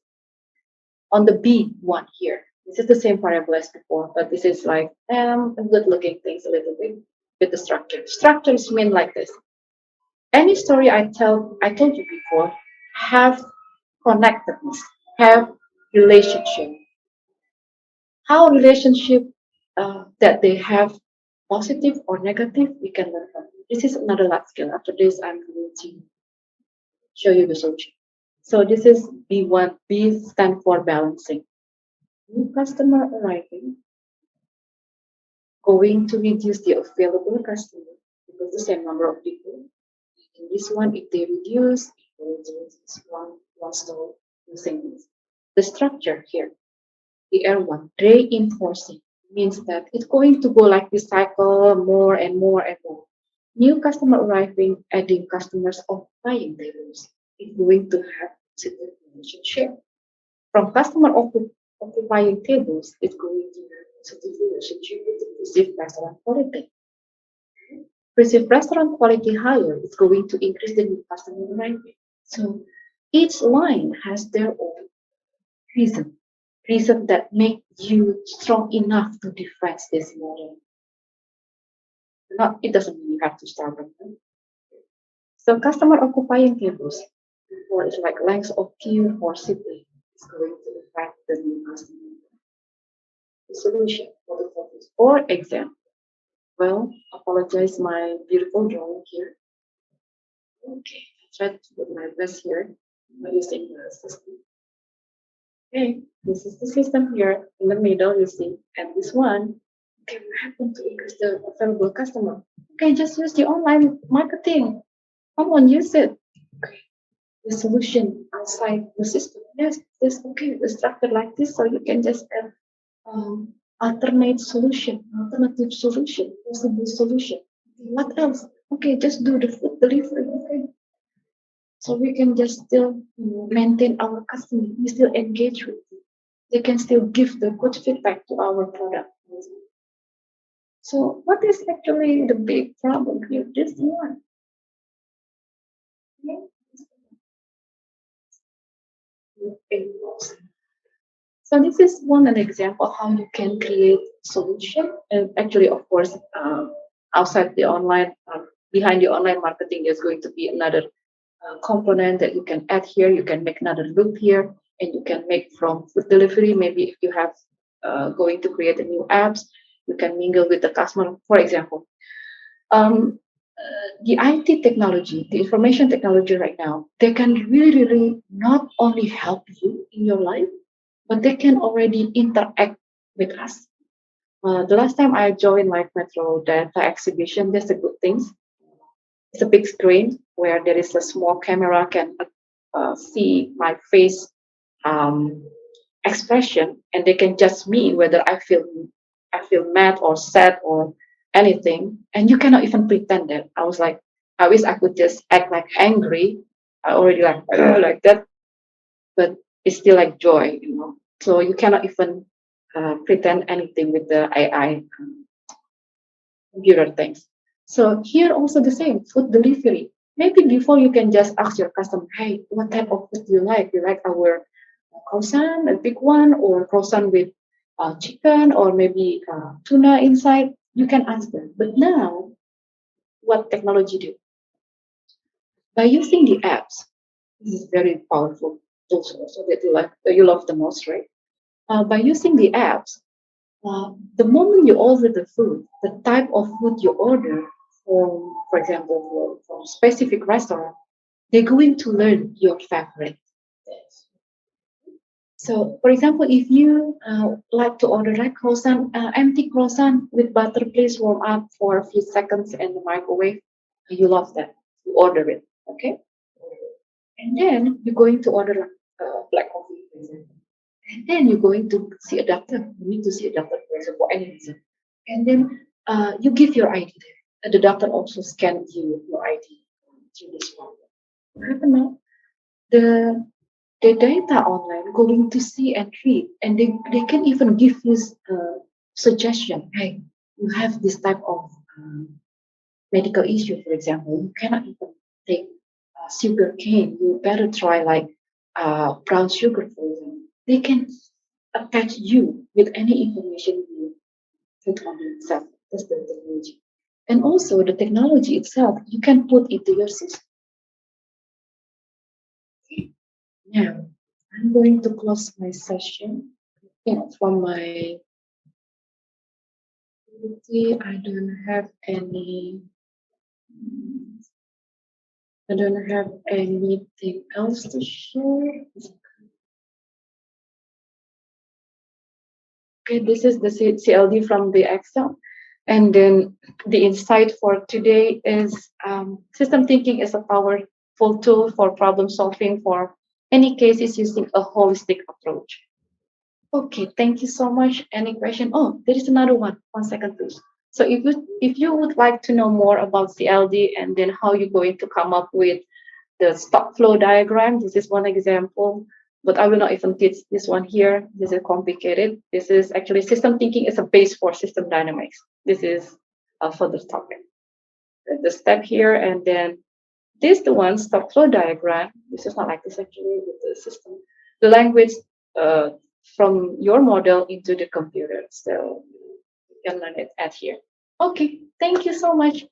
On the B one here, This is the same variable as before, but this is like good looking things a little bit with the structure. Structures mean like this. Any story I told you before have connectedness, have relationship. How relationship that they have positive or negative, we can learn from. This is another life skill. After this, I'm going to show you the solution. So this is B1. B stand for balancing. New customer arriving, going to reduce the available customer because the same number of people. In this one, if they reduce, it will reduce one store using this. The structure here, the R1, reinforcing, means that it's going to go like this cycle more and more and more. New customer arriving, adding customers occupying tables. It's going to have positive relationship. From customer occupying tables, it's going to have positive relationship with the perceived restaurant quality. Perceived restaurant quality higher, it's going to increase the new customer arriving. So each line has their own reason that make you strong enough to defend this model. Not, it doesn't mean you have to start from them. So customer occupying tables, before it's like length of queue for sitting, is going to affect the new customer. The solution for the focus. For example, well, apologize my beautiful drawing here. Okay, I tried to put my best here by using the system. Okay, this is the system here in the middle, you see, and this one can happen to increase the available customer. Okay, just use the online marketing. Come on, use it. Okay, the solution outside the system. Yes, this okay, the structure like this, so you can just add alternative solution, possible solution. What else? Okay, just do the food delivery. Okay, so we can just still maintain our customer. We still engage with them. They can still give the good feedback to our product. So what is actually the big problem here? This one. So this is one an example how you can create solution. And actually, of course, outside the online, behind the online marketing, there's going to be another component that you can add here. You can make another loop here, and you can make from food delivery. Maybe if you have going to create a new apps, you can mingle with the customer. For example, the IT technology, the information technology right now, they can really, really not only help you in your life, but they can already interact with us. The last time I joined like Metro Data exhibition, there's a good things. It's a big screen where there is a small camera can see my face expression, and they can judge me whether I feel mad or sad or anything, and you cannot even pretend that. I was like, I wish I could just act like angry. I already like like that, but it's still like joy, you know. So you cannot even pretend anything with the AI computer things. So here also the same food delivery. Maybe before you can just ask your customer, hey, what type of food do you like? You like our croissant, a big one, or croissant with chicken, or maybe tuna inside? You can ask them. But now, what technology do? By using the apps, this is very powerful tools also that you love the most, right? By using the apps, the moment you order the food, the type of food you order for example, from specific restaurant, they're going to learn your favorite. So, for example, if you like to order like croissant, empty croissant with butter, please warm up for a few seconds in the microwave. You love that. You order it, okay? And then you're going to order like black coffee, for example. And then you're going to see a doctor. You need to see a doctor, for example, for any reason. And then you give your ID there. And the doctor also scans your ID through this one. What happened now? The the data online going to see and read, and they can even give you suggestion. Hey, you have this type of medical issue, for example, you cannot even take sugar cane. You better try like brown sugar, for example. They can attach you with any information you put on itself. That's the technology. And also the technology itself, you can put into your system. Okay. Now, I'm going to close my session. From my I don't have any. I don't have anything else to share. Okay, this is the CLD from the Excel. And then the insight for today is system thinking is a powerful tool for problem solving for any cases using a holistic approach. Okay, thank you so much. Any question? Oh, there is another one. 1 second, please. So if you would like to know more about CLD and then how you're going to come up with the stock flow diagram, this is one example, but I will not even teach this one here. This is complicated. This is actually system thinking is a base for system dynamics. This is a further topic. The step here, and then this the one stock flow diagram. This is not like this actually with the system. The language uh, from your model into the computer. So you can learn it at here. Okay, thank you so much.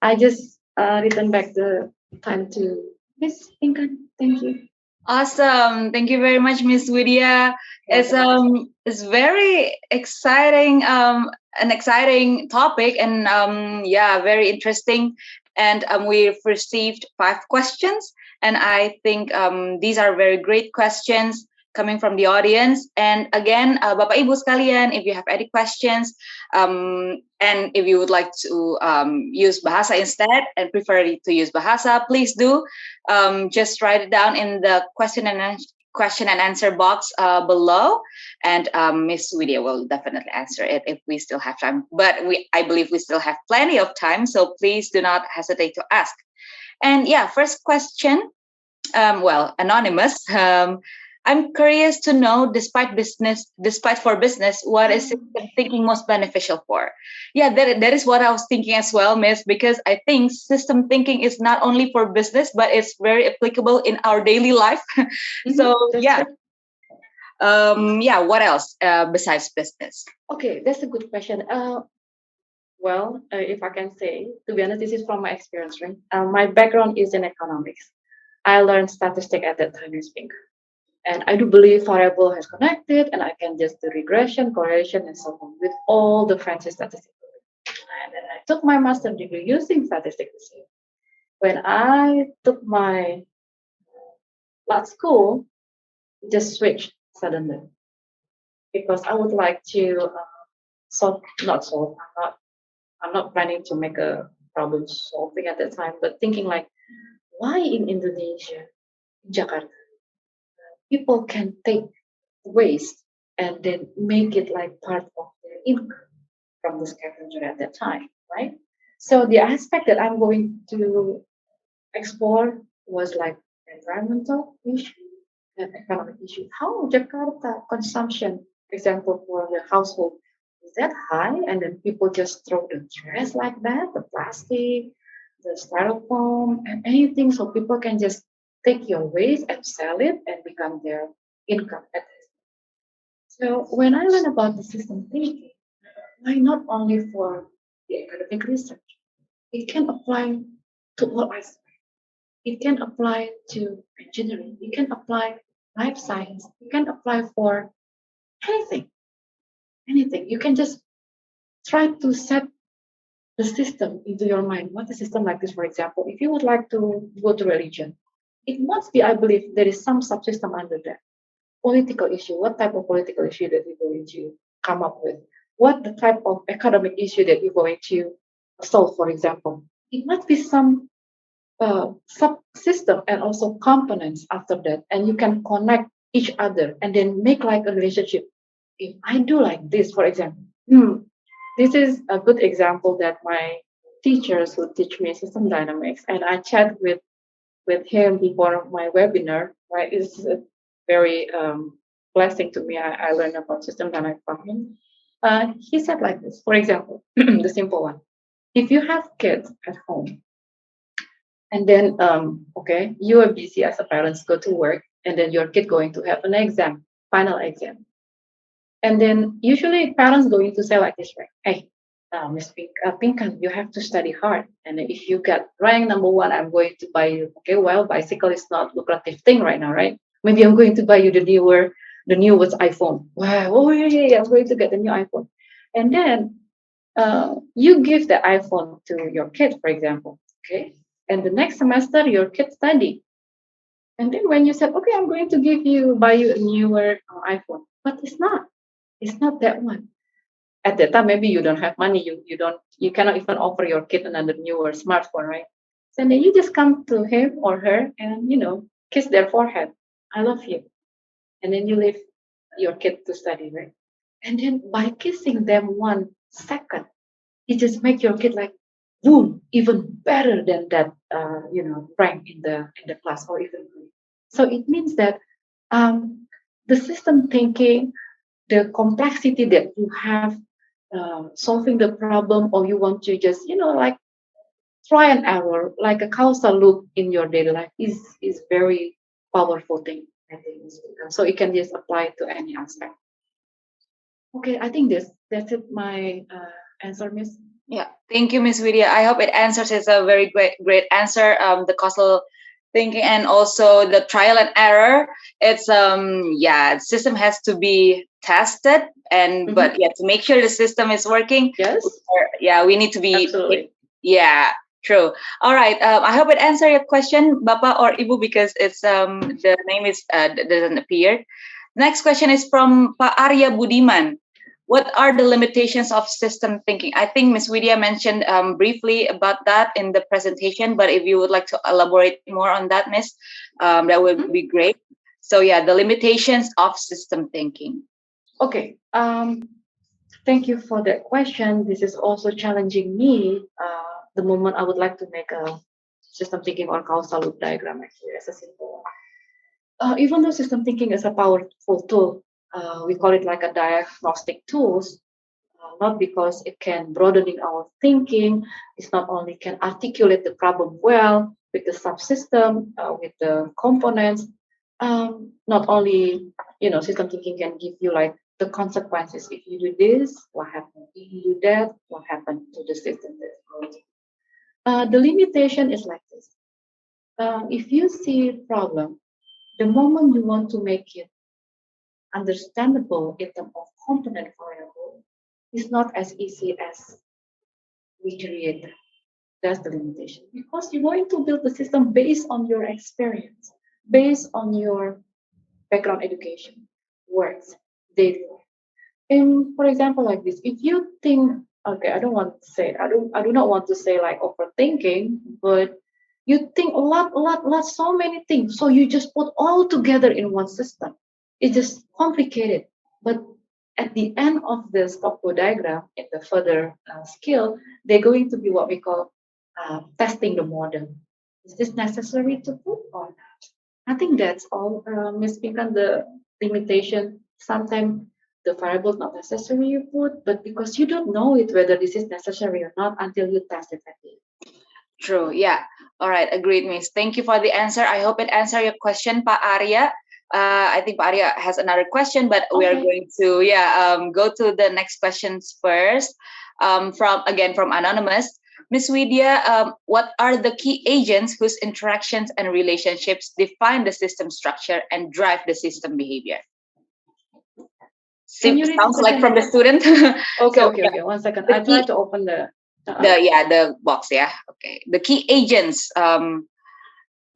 I just return back the time to Miss Pinkan. Thank you. Awesome. Thank you very much, Miss Widya. It's very exciting, an exciting topic, and yeah, very interesting. And we've received 5 questions, and I think these are very great questions coming from the audience. And again, Bapak Ibu sekalian, if you have any questions, and if you would like to use bahasa instead and prefer to use bahasa, please do. Just write it down in the question and answer box below, and Miss Widya will definitely answer it if we still have time. But I believe we still have plenty of time, so please do not hesitate to ask. And yeah, first question. Well, anonymous. I'm curious to know, despite for business, what is system thinking most beneficial for? Yeah, that is what I was thinking as well, Miss, because I think system thinking is not only for business, but it's very applicable in our daily life. So yeah. Yeah, what else besides business? Okay, that's a good question. Well, if I can say, to be honest, this is from my experience, right? My background is in economics. I learned statistics at that time, I think. And I do believe variable has connected, and I can just do regression, correlation, and so on with all the fancy statistics. And then I took my master's degree using statistics. When I took my last school, it just switched suddenly because I would like to solve, not solve. I'm not planning to make a problem solving at that time, but thinking like, why in Indonesia, in Jakarta, people can take waste and then make it like part of their income from the scavenger at that time, right? So the aspect that I'm going to explore was like environmental issue and economic issue. How Jakarta consumption, example for the household, is that high? And then people just throw the trash like that, the plastic, the styrofoam, and anything, so people can just take your waste and sell it and become their income at this. So when I learn about the system thinking, why not only for the academic research? It can apply to all aspects. It can apply to engineering. It can apply life science. It can apply for anything. Anything. You can just try to set the system into your mind. What a system like this, for example, if you would like to go to religion, it must be, I believe, there is some subsystem under that. Political issue. What type of political issue that you're going to come up with? What the type of academic issue that you're going to solve, for example? It must be some subsystem and also components after that, and you can connect each other and then make like a relationship. If I do like this, for example, this is a good example that my teachers who teach me system dynamics, and I chat with him before my webinar, right? It's a very blessing to me. I learned about system dynamics from him. He said like this, for example, the simple one. If you have kids at home, and then okay, you are busy as a parent, go to work, and then your kid going to have an exam, final exam. And then usually parents going to say like this, right? Hey, Miss Pinkan, you have to study hard. And if you get rank number one, I'm going to buy you. Okay, well, bicycle is not lucrative thing right now, right? Maybe I'm going to buy you the newest iPhone. Wow, oh yeah, I'm going to get the new iPhone. And then you give the iPhone to your kid, for example. Okay, and the next semester your kid study. And then when you said, okay, I'm going to buy you a newer iPhone, but it's not that one. At that time, maybe you don't have money, you cannot even offer your kid another newer smartphone, right? So then you just come to him or her and kiss their forehead. I love you. And then you leave your kid to study, right? And then by kissing them 1 second, you just make your kid like boom, even better than that rank in the class or even. So it means that the system thinking, the complexity that you have solving the problem, or you want to just like try and error, like a causal loop in your daily life is very powerful thing, I think. So it can just apply to any aspect. Okay, I think that's it, my answer, Miss. Yeah, thank you, Miss Vidya. I hope it answers. It's a very great answer. The causal thinking and also the trial and error. It's system has to be tested and but yeah, to make sure the system is working. Yes. We need to be. Absolutely. Yeah, true. All right. I hope it answered your question, Bapa or Ibu, because it's the name is doesn't appear. Next question is from Pak Arya Budiman. What are the limitations of system thinking? I think Ms. Vidya mentioned briefly about that in the presentation, but if you would like to elaborate more on that, Miss, that would be great. So yeah, the limitations of system thinking. Okay. Thank you for that question. This is also challenging me. The moment I would like to make a system thinking or causal loop diagram, actually, as a simple one. Even though system thinking is a powerful tool, we call it like a diagnostic tools, not because it can broadening our thinking. It's not only can articulate the problem well with the subsystem, with the components. Not only system thinking can give you like the consequences. If you do this, what happened? If you do that, what happened to the system that's growing? The limitation is like this. If you see a problem, the moment you want to make it understandable in terms of component variable, it's not as easy as we create. That's the limitation, because you're going to build the system based on your experience, based on your background education, works, daily life. And for example, like this, if you think, okay, I do not want to say like overthinking, but you think a lot, so many things. So you just put all together in one system. It's just complicated. But at the end of the stop go diagram, in the further skill, they're going to be what we call testing the model. Is this necessary to put or not? I think that's all, Ms. Pinkan, the limitation. Sometimes the variable not necessary you put, but because you don't know it whether this is necessary or not until you test it at the end. True. Yeah. All right. Agreed, Miss. Thank you for the answer. I hope it answered your question, Pak Arya. I think Pak Arya has another question, but we are going to go to the next questions first. From anonymous, Miss Widya, what are the key agents whose interactions and relationships define the system structure and drive the system behavior? Sounds like from the student. Okay. 1 second. I try to open the box. Yeah. Okay. The key agents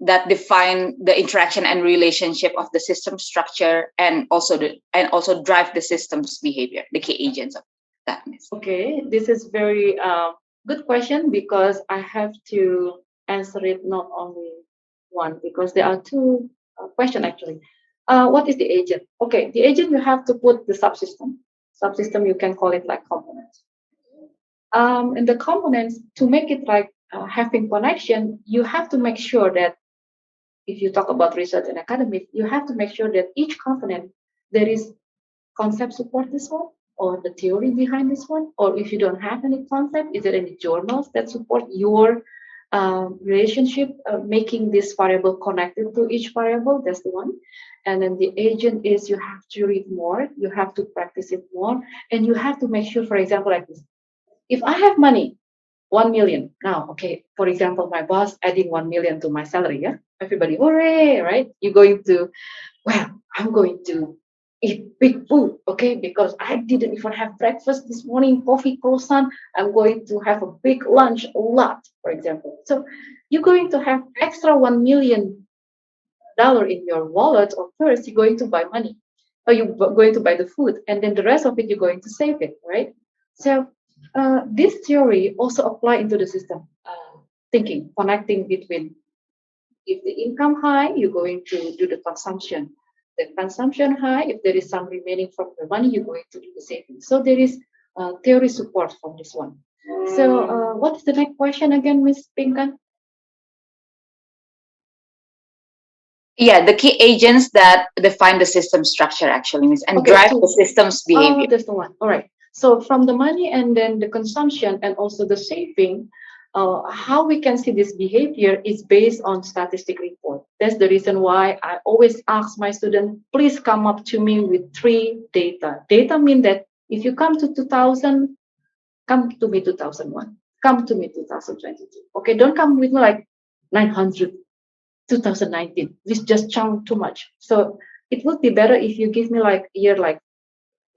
that define the interaction and relationship of the system structure and also drive the system's behavior. The key agents of that. Okay, this is very good question, because I have to answer it not only one, because there are two questions actually. What is the agent? Okay, the agent, you have to put the subsystem. Subsystem, you can call it like components. And the components, to make it like having connection, you have to make sure that if you talk about research and academic, you have to make sure that each component, there is concept support this one, or the theory behind this one, or if you don't have any concept, is there any journals that support your relationship, making this variable connected to each variable? That's the one. And then the agent is you have to read more, you have to practice it more, and you have to make sure, for example, like this. If I have money, 1 million now, okay, for example, my boss adding 1 million to my salary, yeah? Everybody, hooray, right? You're going to, well, I'm going to eat big food, okay, because I didn't even have breakfast this morning, coffee, croissant. I'm going to have a big lunch, a lot, for example. So you're going to have extra $1 million in your wallet or purse. You're going to buy money, or you're going to buy the food, and then the rest of it you're going to save it, right? So this theory also apply into the system thinking, connecting between if the income high, you're going to do the consumption. The consumption high, if there is some remaining from the money, you're going to do the saving. So there is theory support from this one. So what is the next question again, Miss Pinkan? Yeah, the key agents that define the system structure actually means and Okay, drive so the system's behavior. that's the one. All right. So from the money and then the consumption and also the saving, how we can see this behavior is based on statistic report. That's the reason why I always ask my students, please come up to me with 3 data. Data mean that if you come to 2000, come to me 2001, come to me 2022. Okay, don't come with me like 900, 2019. This just chunk too much. So it would be better if you give me like year like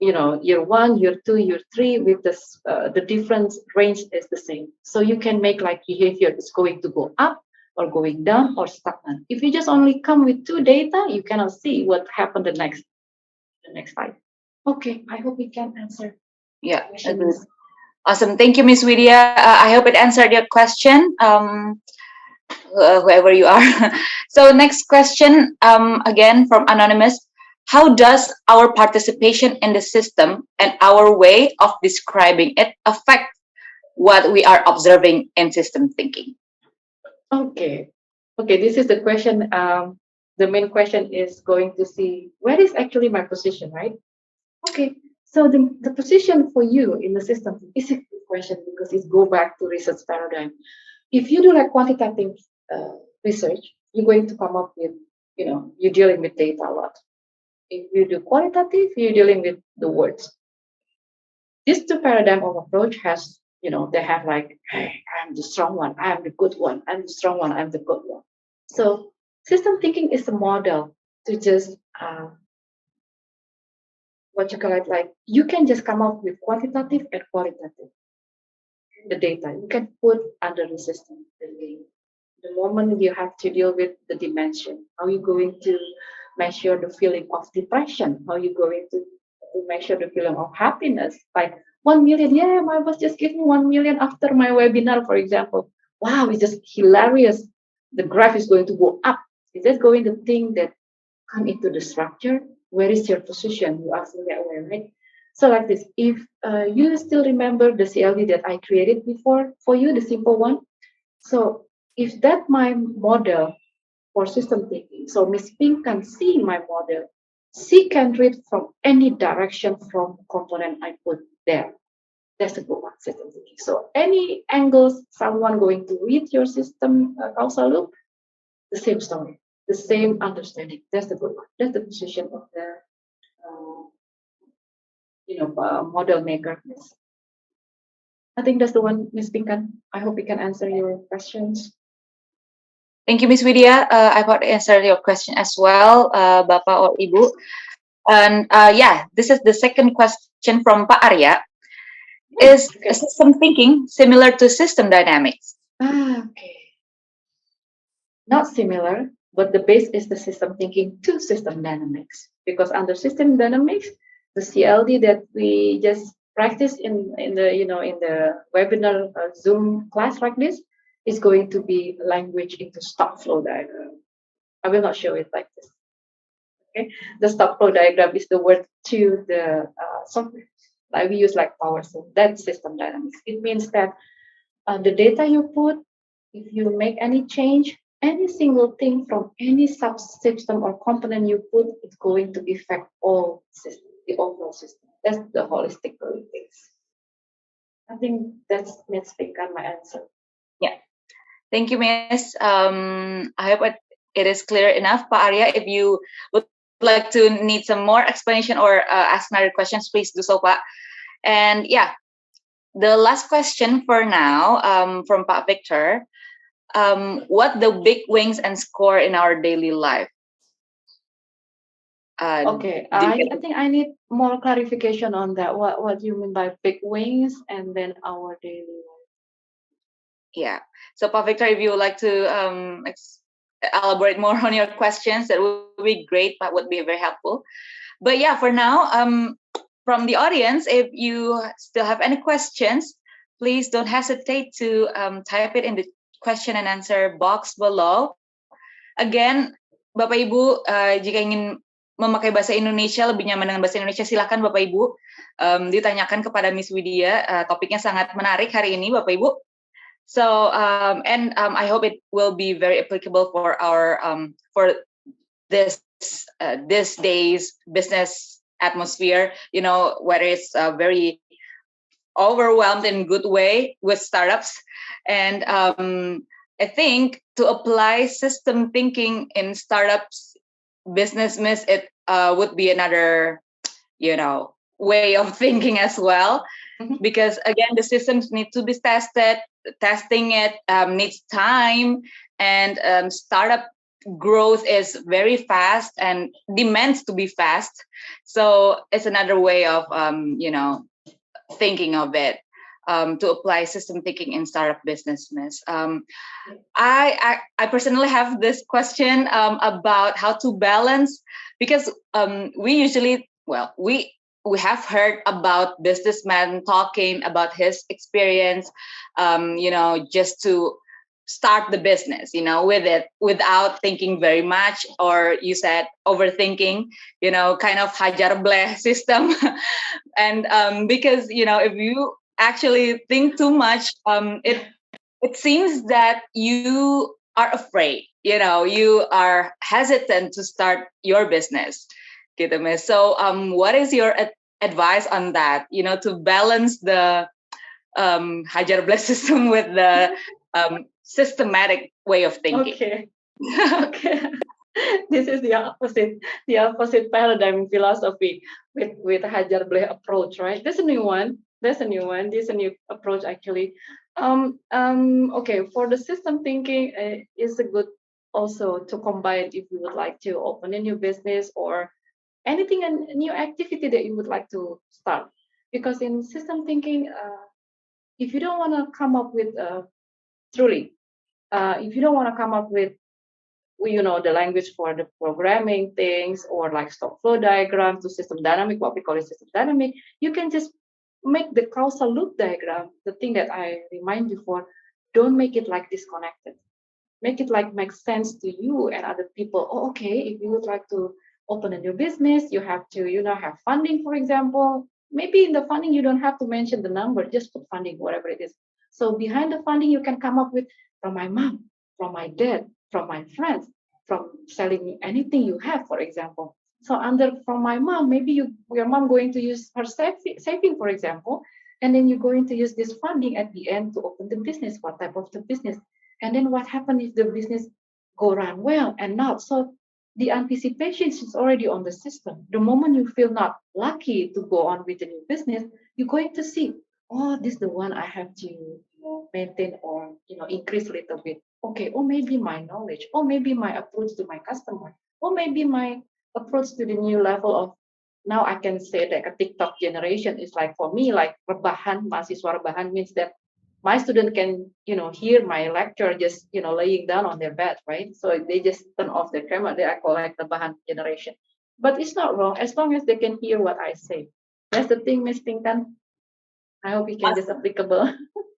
year 1, year 2, year 3 with this the difference range is the same, so you can make like behavior is going to go up or going down or stagnant. If you just only come with 2 data, you cannot see what happened the next 5. Okay, I hope we can answer Yeah, agreed. questions. Awesome. Thank you, Miss Widya. I hope it answered your question, whoever you are. So, next question, again from Anonymous. How does our participation in the system and our way of describing it affect what we are observing in system thinking? Okay, this is the question. The main question is going to see where is actually my position, right? Okay, so the position for you in the system is a good question because it go back to research paradigm. If you do like quantitative research, you're going to come up with, you're dealing with data a lot. If you do qualitative, you're dealing with the words. This two paradigm of approach has, they have like, hey, I'm the strong one, I'm the good one, I'm the strong one, I'm the good one. So system thinking is a model to just what you call it, like you can just come up with quantitative and qualitative the data you can put under the system. The moment you have to deal with the dimension, how are you going to measure the feeling of depression? How are you going to measure the feeling of happiness? Like 1 million, yeah, my boss just gave me 1 million after my webinar, for example. Wow, it's just hilarious. The graph is going to go up. Is that going to think that come into the structure? Where is your position? You ask me that way, right? So like this, if you still remember the CLD that I created before for you, the simple one. So if that my model for system thinking, so Miss Pink can see my model, she can read from any direction from component I put there. That's a good one, system thinking. So any angles someone going to read your system causal loop, the same story, the same understanding. That's the good one. That's the position of the uh, model maker. Yes. I think that's the one, Miss Pinkan. I hope we can answer your questions. Thank you, Miss Widya. I got to answer your question as well, Bapak or Ibu. And yeah, this is the second question from Pak Arya. Is Okay. system thinking similar to system dynamics? Okay. Not similar, but the base is the system thinking to system dynamics. Because under system dynamics, the CLD that we just practice in the in the webinar Zoom class like this is going to be language into stock flow diagram. I will not show it like this. Okay, the stock flow diagram is the word to the software. Like we use like power, so that's system dynamics. It means that the data you put, if you make any change, any single thing from any subsystem or component you put, it's going to affect all system, the overall system. That's the holistic things. I think that's let's pick on my answer. Yeah. Thank you, Miss. I hope it is clear enough, Pak Arya. If you would like to need some more explanation or ask another questions, please do so, Pak. And yeah, the last question for now from Pak Victor. What the big wings and score in our daily life? Okay, I think I need more clarification on that. What do you mean by big wings and then our daily life? Yeah. So, Pak Victor, if you would like to elaborate more on your questions, that would be great. That would be very helpful. But yeah, for now, from the audience, if you still have any questions, please don't hesitate to type it in the question and answer box below. Again, Bapak Ibu, jika ingin memakai bahasa Indonesia, lebih nyaman dengan bahasa Indonesia, silakan Bapak Ibu ditanyakan kepada Miss Widya. Topiknya sangat menarik hari ini, Bapak Ibu. So, I hope it will be very applicable for our for this day's business atmosphere. You know, where it's very overwhelmed in a good way with startups, and I think to apply system thinking in startups business, it would be another, way of thinking as well. Because again, the systems need to be tested. Testing it needs time, and startup growth is very fast and demands to be fast. So it's another way of thinking of it. To apply system thinking in startup business. I personally have this question about how to balance, because we usually, we have heard about businessmen talking about his experience, just to start the business, with it without thinking very much, or you said overthinking, kind of hajar bleh system. And because, if you actually think too much, it seems that you are afraid, you are hesitant to start your business. So what is your advice on that, to balance the hajar bleh system with the systematic way of thinking? Okay. Okay. This is the opposite paradigm philosophy with hajar bleh approach, right? That's a new one. This is a new approach actually. Okay, for the system thinking, is a good also to combine if you would like to open a new business or anything, a new activity that you would like to start. Because in system thinking, if you don't want to come up with truly, if you don't want to come up with the language for the programming things, or like stock flow diagram to system dynamic, what we call it system dynamic, you can just make the causal loop diagram, the thing that I remind you for. Don't make it like disconnected. Make it like make sense to you and other people. Oh, okay, if you would like to open a new business, you have to, have funding, for example. Maybe in the funding, you don't have to mention the number, just put funding, whatever it is. So behind the funding, you can come up with from my mom, from my dad, from my friends, from selling anything you have, for example. So under from my mom, maybe your mom going to use her saving, for example, and then you're going to use this funding at the end to open the business. What type of the business? And then what happens if the business go run well and not? So the anticipation is already on the system. The moment you feel not lucky to go on with the new business, you're going to see, oh, this is the one I have to maintain or increase a little bit. Okay, or maybe my knowledge, or maybe my approach to my customer, or maybe my approach to the new level of, now I can say that a TikTok generation is like, for me, like rebahan, mahasiswa rebahan means that my student can, hear my lecture just, laying down on their bed, right? So they just turn off their camera. They are called like the rebahan generation. But it's not wrong as long as they can hear what I say. That's the thing, Miss Pinkan. I hope it can just applicable.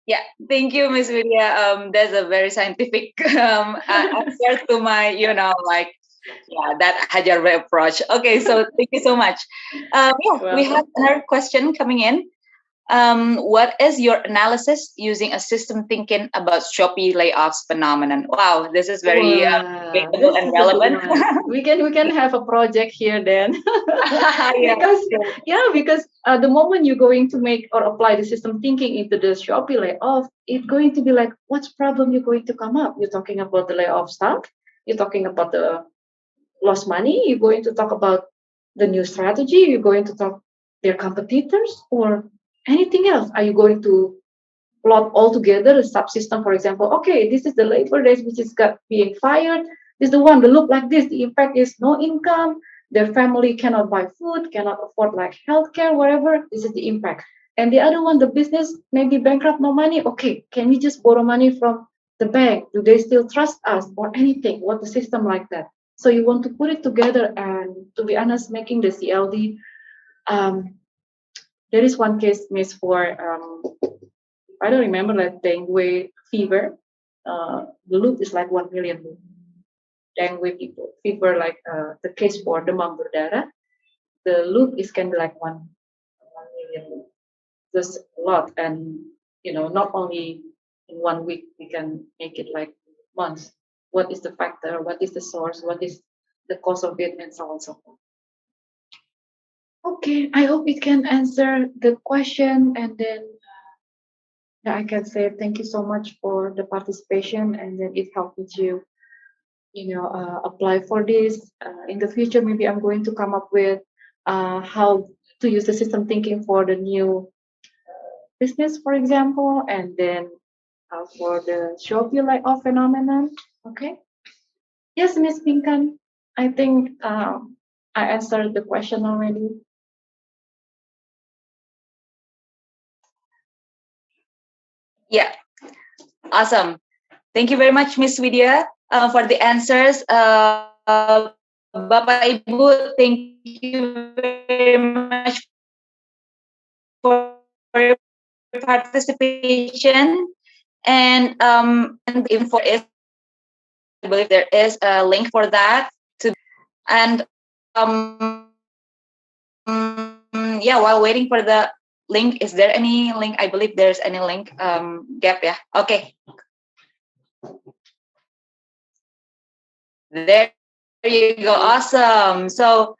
Yeah, thank you, Miss Vidya. That's a very scientific answer to my, that hajar bleh approach. Okay, so thank you so much. We have another question coming in. What is your analysis using a system thinking about Shopee layoffs phenomenon? Wow, this is very relatable and relevant. We can have a project here then. because the moment you're going to make or apply the system thinking into the Shopee layoff, it's going to be like, what's problem you're going to come up? You're talking about the layoff staff. You're talking about the lost money? You're going to talk about the new strategy? You're going to talk their competitors or anything else? Are you going to plot all together a subsystem, for example? Okay, this is the labor days which is got being fired. This is the one that look like this. The impact is no income. Their family cannot buy food, cannot afford like healthcare, whatever. This is the impact. And the other one, the business maybe bankrupt, no money. Okay, can we just borrow money from the bank? Do they still trust us or anything? What the system like that? So you want to put it together, and to be honest, making the CLD. There is one case, Miss, for I don't remember like dengue fever. The loop is like 1 million dengue people fever, like the case for demam berdarah. The loop is can be like 1 million loop. There's a lot, and not only in 1 week we can make it like months. What is the factor? What is the source? What is the cause of it, and so on and so forth. Okay, I hope it can answer the question, and then I can say thank you so much for the participation, and then it helped me to, apply for this. In the future, maybe I'm going to come up with how to use the system thinking for the new business, for example, and then for the show you like off phenomenon. Okay. Yes, Miss Pinkan. I think I answered the question already. Yeah, awesome. Thank you very much, Miss Widya, for the answers. Bapak Ibu, thank you very much for your participation. And info is, I believe there is a link for that. And yeah, while waiting for the link, is there any link? I believe there's any link gap. Yeah. Okay. There you go. Awesome. So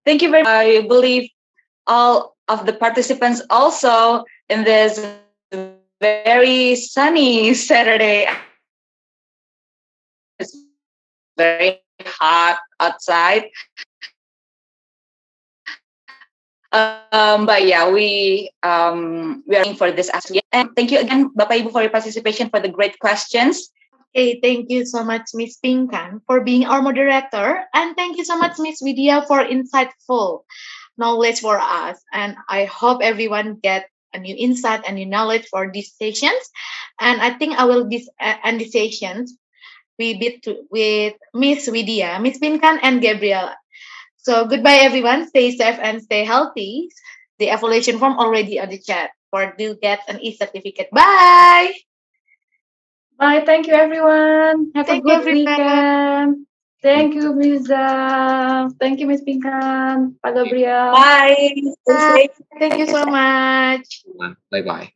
thank you very much. I believe all of the participants also in this very sunny Saturday. It's very hot outside. But yeah, we are looking for this aspect. And thank you again, Bapak Ibu, for your participation, for the great questions. Okay, thank you so much, Miss Pinkan, for being our moderator. And thank you so much, Miss Vidya, for insightful knowledge for us. And I hope everyone get a new insight and new knowledge for these sessions. And I think I will end these sessions with Miss Vidya, Miss Pinkan, and Gabriela. So goodbye, everyone. Stay safe and stay healthy. The evaluation form already on the chat for to get an e-certificate. Bye. Bye. Thank you, everyone. Have a good weekend. Thank you, Miza. Thank you, Miss Pinkan. Pak Gabriel. Bye. Bye. Thank you so much. Bye bye.